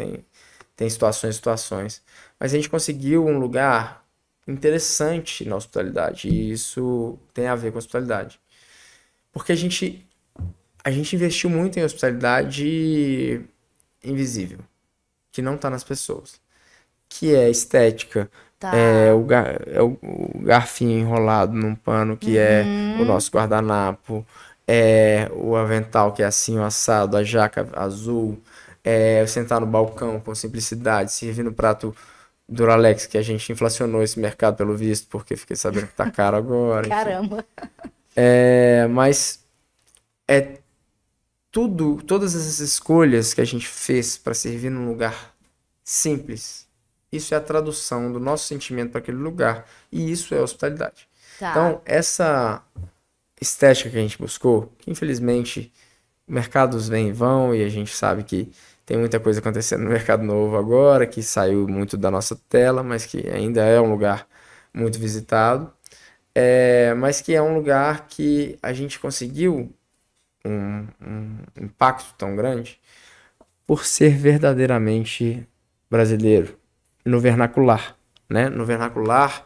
situações. Mas a gente conseguiu um lugar interessante na hospitalidade. E isso tem a ver com a hospitalidade. Porque a gente investiu muito em hospitalidade invisível, que não tá nas pessoas, que é estética, o garfinho enrolado num pano, que é o nosso guardanapo, o avental que é assim, o assado, a jaca azul, sentar no balcão com simplicidade, servindo prato Duralex, que a gente inflacionou esse mercado pelo visto, porque fiquei sabendo que tá caro agora. Caramba! Mas todas essas escolhas que a gente fez para servir num lugar simples, isso é a tradução do nosso sentimento para aquele lugar. E isso é hospitalidade. Tá. Então, essa estética que a gente buscou, que infelizmente mercados vêm e vão, e a gente sabe que tem muita coisa acontecendo no mercado novo agora, que saiu muito da nossa tela, mas que ainda é um lugar muito visitado, mas que é um lugar que a gente conseguiu um impacto tão grande por ser verdadeiramente brasileiro, no vernacular, né? No vernacular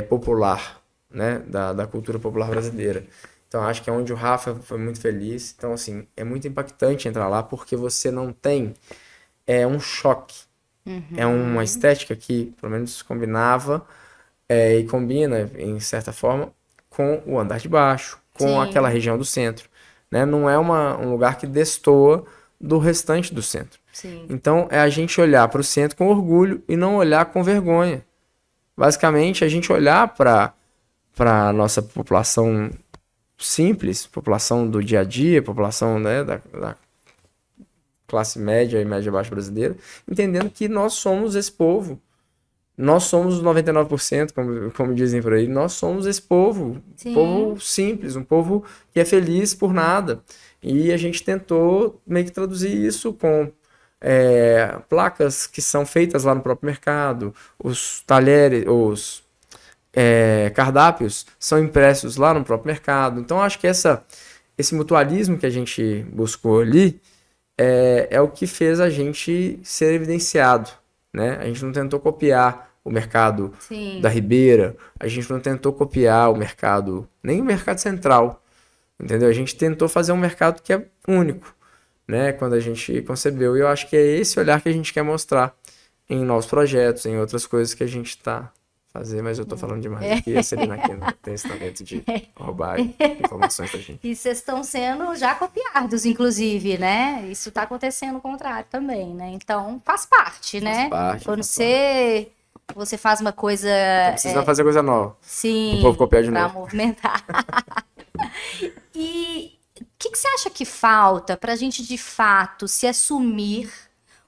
popular, né? Da cultura popular brasileira. Então, acho que é onde o Rafa foi muito feliz. Então, assim, é muito impactante entrar lá porque você não tem um choque. É uma estética que, pelo menos, combinava e combina, em certa forma, com o andar de baixo, com aquela região do centro. Né? Não é um lugar que destoa do restante do centro. Sim. Então, é a gente olhar para o centro com orgulho e não olhar com vergonha. Basicamente, a gente olhar para a nossa população simples, população do dia a dia, população, né, da classe média e média baixa brasileira, entendendo que nós somos esse povo. Nós somos os 99%, como dizem por aí. Nós somos esse povo. Sim. Um povo simples, um povo que é feliz por nada. E a gente tentou meio que traduzir isso com placas que são feitas lá no próprio mercado, os talheres, os cardápios são impressos lá no próprio mercado. Então, acho que esse mutualismo que a gente buscou ali é o que fez a gente ser evidenciado. Né? A gente não tentou copiar o mercado da Ribeira, a gente não tentou copiar o mercado, nem o mercado central, entendeu? A gente tentou fazer um mercado que é único, né? Quando a gente concebeu, e eu acho que é esse olhar que a gente quer mostrar em novos projetos, em outras coisas que a gente está fazendo, mas eu tô falando demais aqui, a Celina aqui não tem esse talento de roubar informações da gente. E vocês estão sendo já copiados, inclusive, né? Isso tá acontecendo o contrário também, né? Então, faz parte, né? Quando você faz uma coisa... Precisa fazer coisa nova. Sim, o povo copiar de pra novo. movimentar. E o que você acha que falta pra gente, de fato, se assumir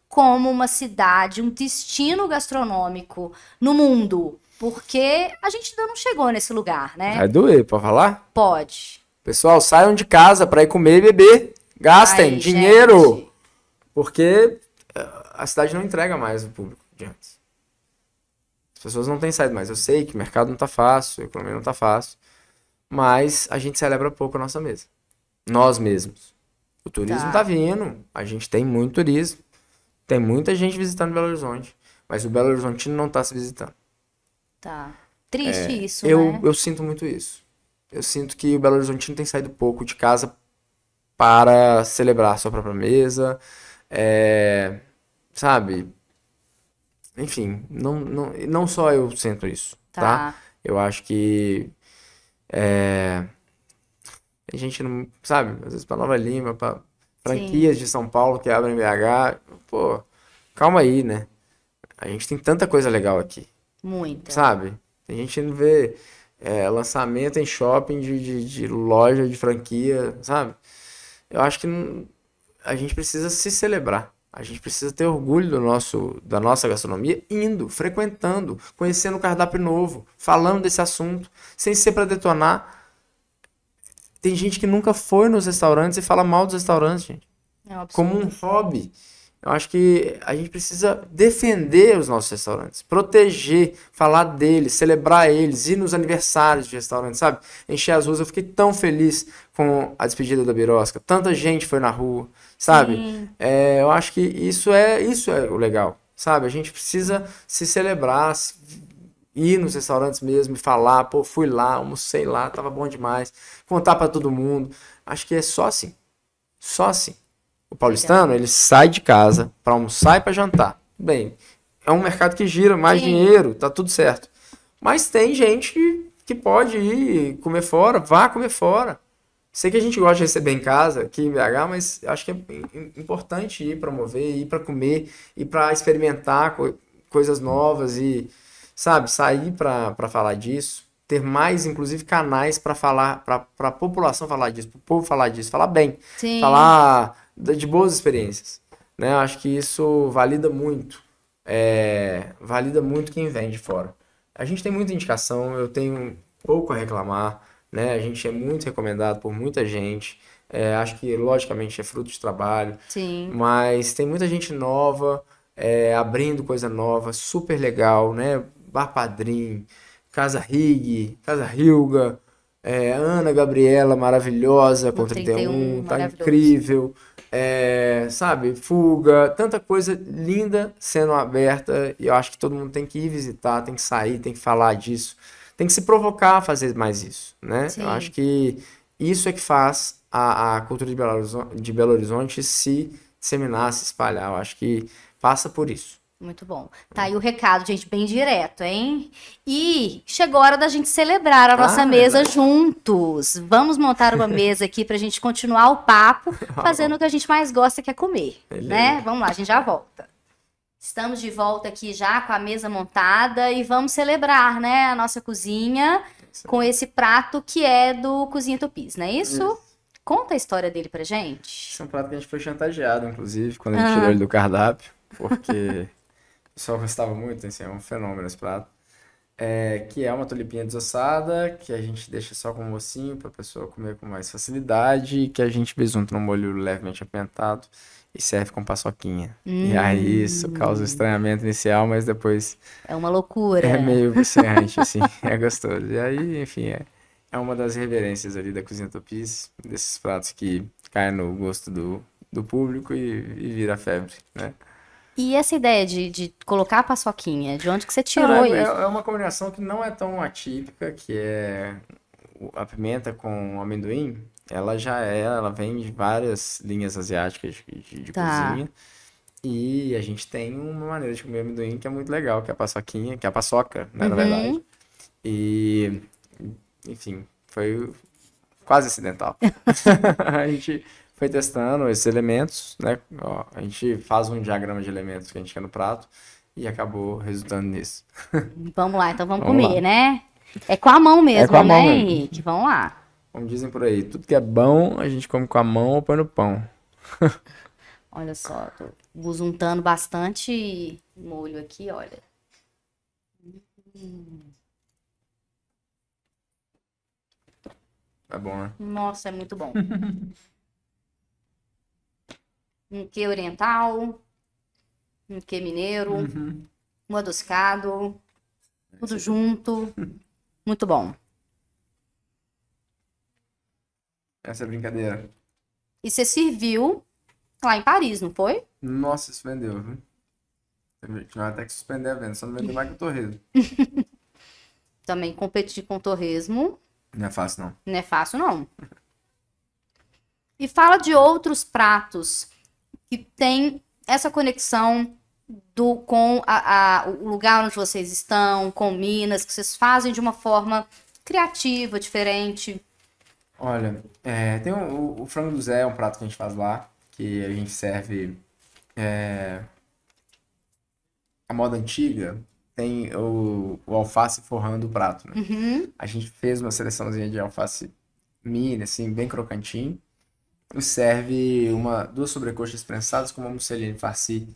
como uma cidade, um destino gastronômico no mundo? Porque a gente ainda não chegou nesse lugar, né? Vai doer, pode falar? Pode. Pessoal, saiam de casa para ir comer e beber. Gastem dinheiro. Gente. Porque a cidade não entrega mais o público de antes. As pessoas não têm saído mais. Eu sei que o mercado não tá fácil, a economia não tá fácil. Mas a gente celebra pouco a nossa mesa. Nós mesmos. O turismo tá vindo. A gente tem muito turismo. Tem muita gente visitando Belo Horizonte. Mas o Belo Horizontino não tá se visitando. Tá. Triste isso, né? Eu sinto muito isso. Eu sinto que o Belo Horizontino tem saído pouco de casa para celebrar a sua própria mesa. Sabe? Enfim, não só eu sinto isso, tá? Eu acho que tem gente, não sabe? Às vezes para Nova Lima, para franquias de São Paulo que abrem BH. Pô, calma aí, né? A gente tem tanta coisa legal aqui. Muita. Sabe? Tem gente que não vê lançamento em shopping de loja, de franquia, sabe? Eu acho que a gente precisa se celebrar. A gente precisa ter orgulho da nossa gastronomia indo, frequentando, conhecendo o cardápio novo, falando desse assunto, sem ser para detonar. Tem gente que nunca foi nos restaurantes e fala mal dos restaurantes, gente. Como um hobby. Eu acho que a gente precisa defender os nossos restaurantes, proteger, falar deles, celebrar eles, ir nos aniversários de restaurantes, sabe? Encher as ruas. Eu fiquei tão feliz com a despedida da Birosca. Tanta gente foi na rua, sabe? Eu acho que isso é o legal, sabe? A gente precisa se celebrar, ir nos restaurantes mesmo e falar, pô, fui lá, almocei lá, tava bom demais. Contar pra todo mundo. Acho que é só assim. Só assim. O paulistano, ele sai de casa para almoçar e para jantar. Bem, é um mercado que gira mais dinheiro, tá tudo certo. Mas tem gente que pode ir comer fora, vá comer fora. Sei que a gente gosta de receber em casa, aqui em BH, mas acho que é importante ir promover, ir para comer, ir para experimentar coisas novas e, sabe, sair para falar disso. ter mais, inclusive, canais para falar, para a população falar disso, para o povo falar disso, falar bem, Sim. falar de boas experiências, né? Eu acho que isso valida muito quem vem de fora. A gente tem muita indicação, eu tenho pouco a reclamar, né? A gente é muito recomendado por muita gente. Acho que, logicamente, é fruto de trabalho. Sim. Mas tem muita gente nova, abrindo coisa nova, super legal, né? Bar Padrim, Casa Rig, Casa Hilga, Ana Gabriela, maravilhosa, com 31, tá incrível. Sabe, Fuga, tanta coisa linda sendo aberta, e eu acho que todo mundo tem que ir visitar, tem que sair, tem que falar disso, tem que se provocar a fazer mais isso, né? Sim. Eu acho que isso é que faz a cultura de Belo Horizonte se disseminar, se espalhar. Eu acho que passa por isso. Muito bom. Tá aí o recado, gente, bem direto, hein? E chegou a hora da gente celebrar a nossa mesa juntos. Vamos montar uma mesa aqui pra gente continuar o papo, fazendo o que a gente mais gosta, que é comer, né? Vamos lá, a gente já volta. Estamos de volta aqui já com a mesa montada e vamos celebrar, né, a nossa cozinha com esse prato que é do Cozinha Tupis, não é isso? Conta a história dele pra gente. Esse é um prato que a gente foi chantageado, inclusive, quando a gente tirou ele do cardápio, porque o pessoal gostava muito, assim, é um fenômeno esse prato. Que é uma tulipinha desossada, que a gente deixa só com mocinho para a pessoa comer com mais facilidade, que a gente besunta num molho levemente apimentado e serve com paçoquinha. E aí isso causa um estranhamento inicial, mas depois... É uma loucura. É meio viciante, assim, é gostoso. E aí, enfim, é uma das reverências ali da Cozinha Tupis, desses pratos que caem no gosto do público e vira febre, né? E essa ideia de colocar a paçoquinha, de onde que você tirou isso? É uma combinação que não é tão atípica, que é a pimenta com amendoim. Ela vem de várias linhas asiáticas de cozinha. E a gente tem uma maneira de comer amendoim que é muito legal, que é a paçoquinha, que é a paçoca, né, na verdade. E, enfim, foi quase acidental. A gente foi testando esses elementos, né? Ó, a gente faz um diagrama de elementos que a gente quer no prato e acabou resultando nisso. Vamos lá, então vamos comer, né? É com a mão mesmo, né, Henrique? Vamos lá. Como dizem por aí, tudo que é bom a gente come com a mão ou põe no pão. Olha só, tô busuntando bastante molho aqui, olha. É bom, né? Nossa, é muito bom. Um quê oriental, um quê mineiro, um adocicado, tudo junto. Muito bom. Essa é brincadeira. E você serviu lá em Paris, não foi? Nossa, isso vendeu, viu? Vai até que suspender a venda, só não vendeu mais que o torresmo. Também competir com torresmo. Não é fácil, não. Não é fácil, não. E fala de outros pratos que tem essa conexão com o lugar onde vocês estão, com Minas, que vocês fazem de uma forma criativa, diferente. Olha, tem o frango do Zé, é um prato que a gente faz lá, que a gente serve a moda antiga, tem o alface forrando o prato, né? A gente fez uma seleçãozinha de alface mini, assim, bem crocantinho, e serve duas sobrecoxas prensadas com uma musseline farci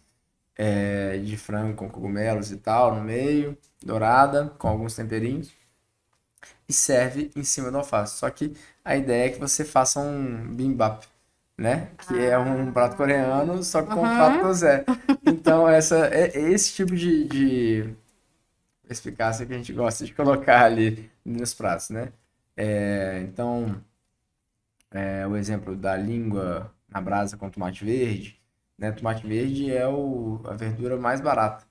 de frango com cogumelos e tal no meio, dourada, com alguns temperinhos, e serve em cima do alface. Só que a ideia é que você faça um bibimbap, né? Que é um prato coreano, só que com um prato do Zé. Então, esse tipo de eficácia que a gente gosta de colocar ali nos pratos, né? Então, o exemplo da língua na brasa com tomate verde, né? Tomate verde é a verdura mais barata,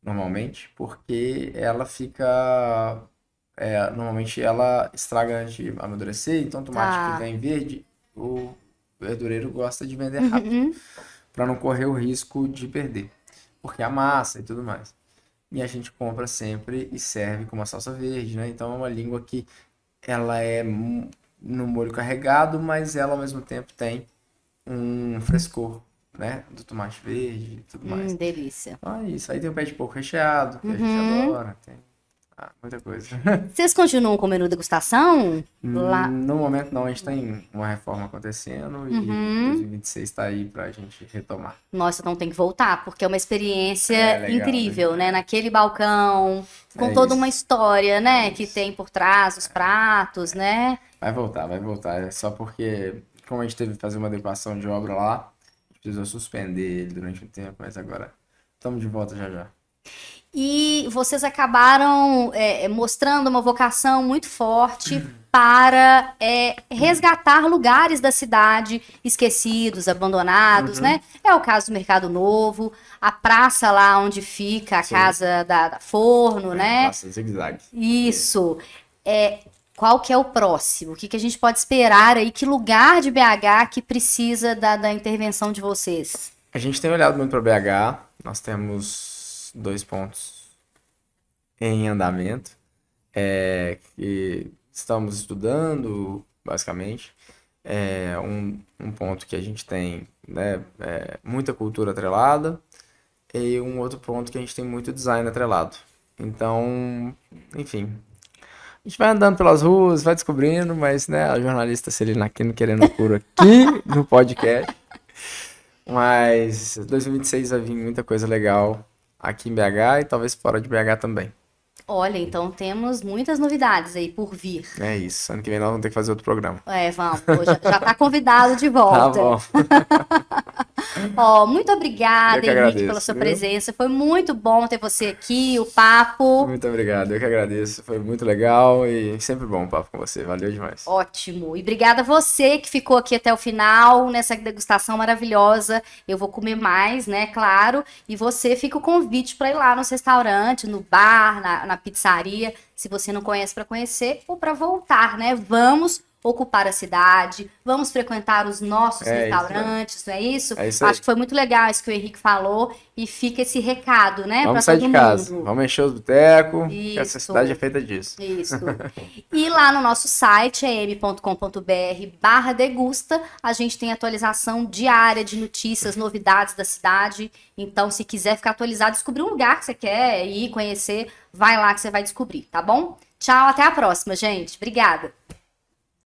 normalmente, porque ela fica... normalmente ela estraga antes de amadurecer, então tomate que vem verde, o verdureiro gosta de vender rápido, para não correr o risco de perder, porque amassa e tudo mais. E a gente compra sempre e serve com uma salsa verde, né? Então é uma língua que ela é no molho carregado, mas ela ao mesmo tempo tem um frescor, né? Do tomate verde e tudo mais. Delícia. Então é isso. Aí tem o pé de porco recheado, que a gente adora. Tem Muita coisa. Vocês continuam com o menu degustação? Lá? No momento não, a gente tem uma reforma acontecendo e 2026 está aí pra gente retomar. Nossa, então tem que voltar, porque é uma experiência legal, incrível, né? Naquele balcão, com toda uma história, né? Que tem por trás, os pratos, né? Vai voltar. É só porque, como a gente teve que fazer uma adequação de obra lá, a gente precisou suspender ele durante um tempo, mas agora estamos de volta já. E vocês acabaram mostrando uma vocação muito forte para resgatar lugares da cidade esquecidos, abandonados, né? É o caso do Mercado Novo, a praça lá onde fica a casa da Forno, né? Praça Zigue-Zague. Isso. Qual que é o próximo? O que a gente pode esperar aí? Que lugar de BH que precisa da intervenção de vocês? A gente tem olhado muito para BH, nós temos 2 pontos em andamento, que estamos estudando, basicamente. Um ponto que a gente tem, né, muita cultura atrelada, e um outro ponto que a gente tem muito design atrelado. Então, enfim, a gente vai andando pelas ruas, vai descobrindo, mas, né, a jornalista Celina Aquino querendo puro aqui no podcast. Mas 2026 vai vir muita coisa legal aqui em BH e talvez fora de BH também. Olha, então temos muitas novidades aí por vir. É isso, ano que vem nós vamos ter que fazer outro programa. Vamos, já tá convidado de volta. Tá bom. Muito obrigada, Henrique, pela sua presença. Foi muito bom ter você aqui, o papo. Muito obrigado, eu que agradeço. Foi muito legal e sempre bom o papo com você. Valeu demais. Ótimo. E obrigada a você que ficou aqui até o final, nessa degustação maravilhosa. Eu vou comer mais, né, claro. E você fica o convite para ir lá nos restaurantes, no bar, na pizzaria, se você não conhece, para conhecer ou para voltar, né? Vamos ocupar a cidade, vamos frequentar os nossos restaurantes, não é isso? Acho que foi muito legal isso que o Henrique falou e fica esse recado, né? Vamos sair de casa, vamos encher os botecos, que essa cidade é feita disso. Isso. E lá no nosso site, am.com.br/degusta, a gente tem atualização diária de notícias, novidades da cidade. Então, se quiser ficar atualizado, descobrir um lugar que você quer ir conhecer, vai lá que você vai descobrir, tá bom? Tchau, até a próxima, gente. Obrigada.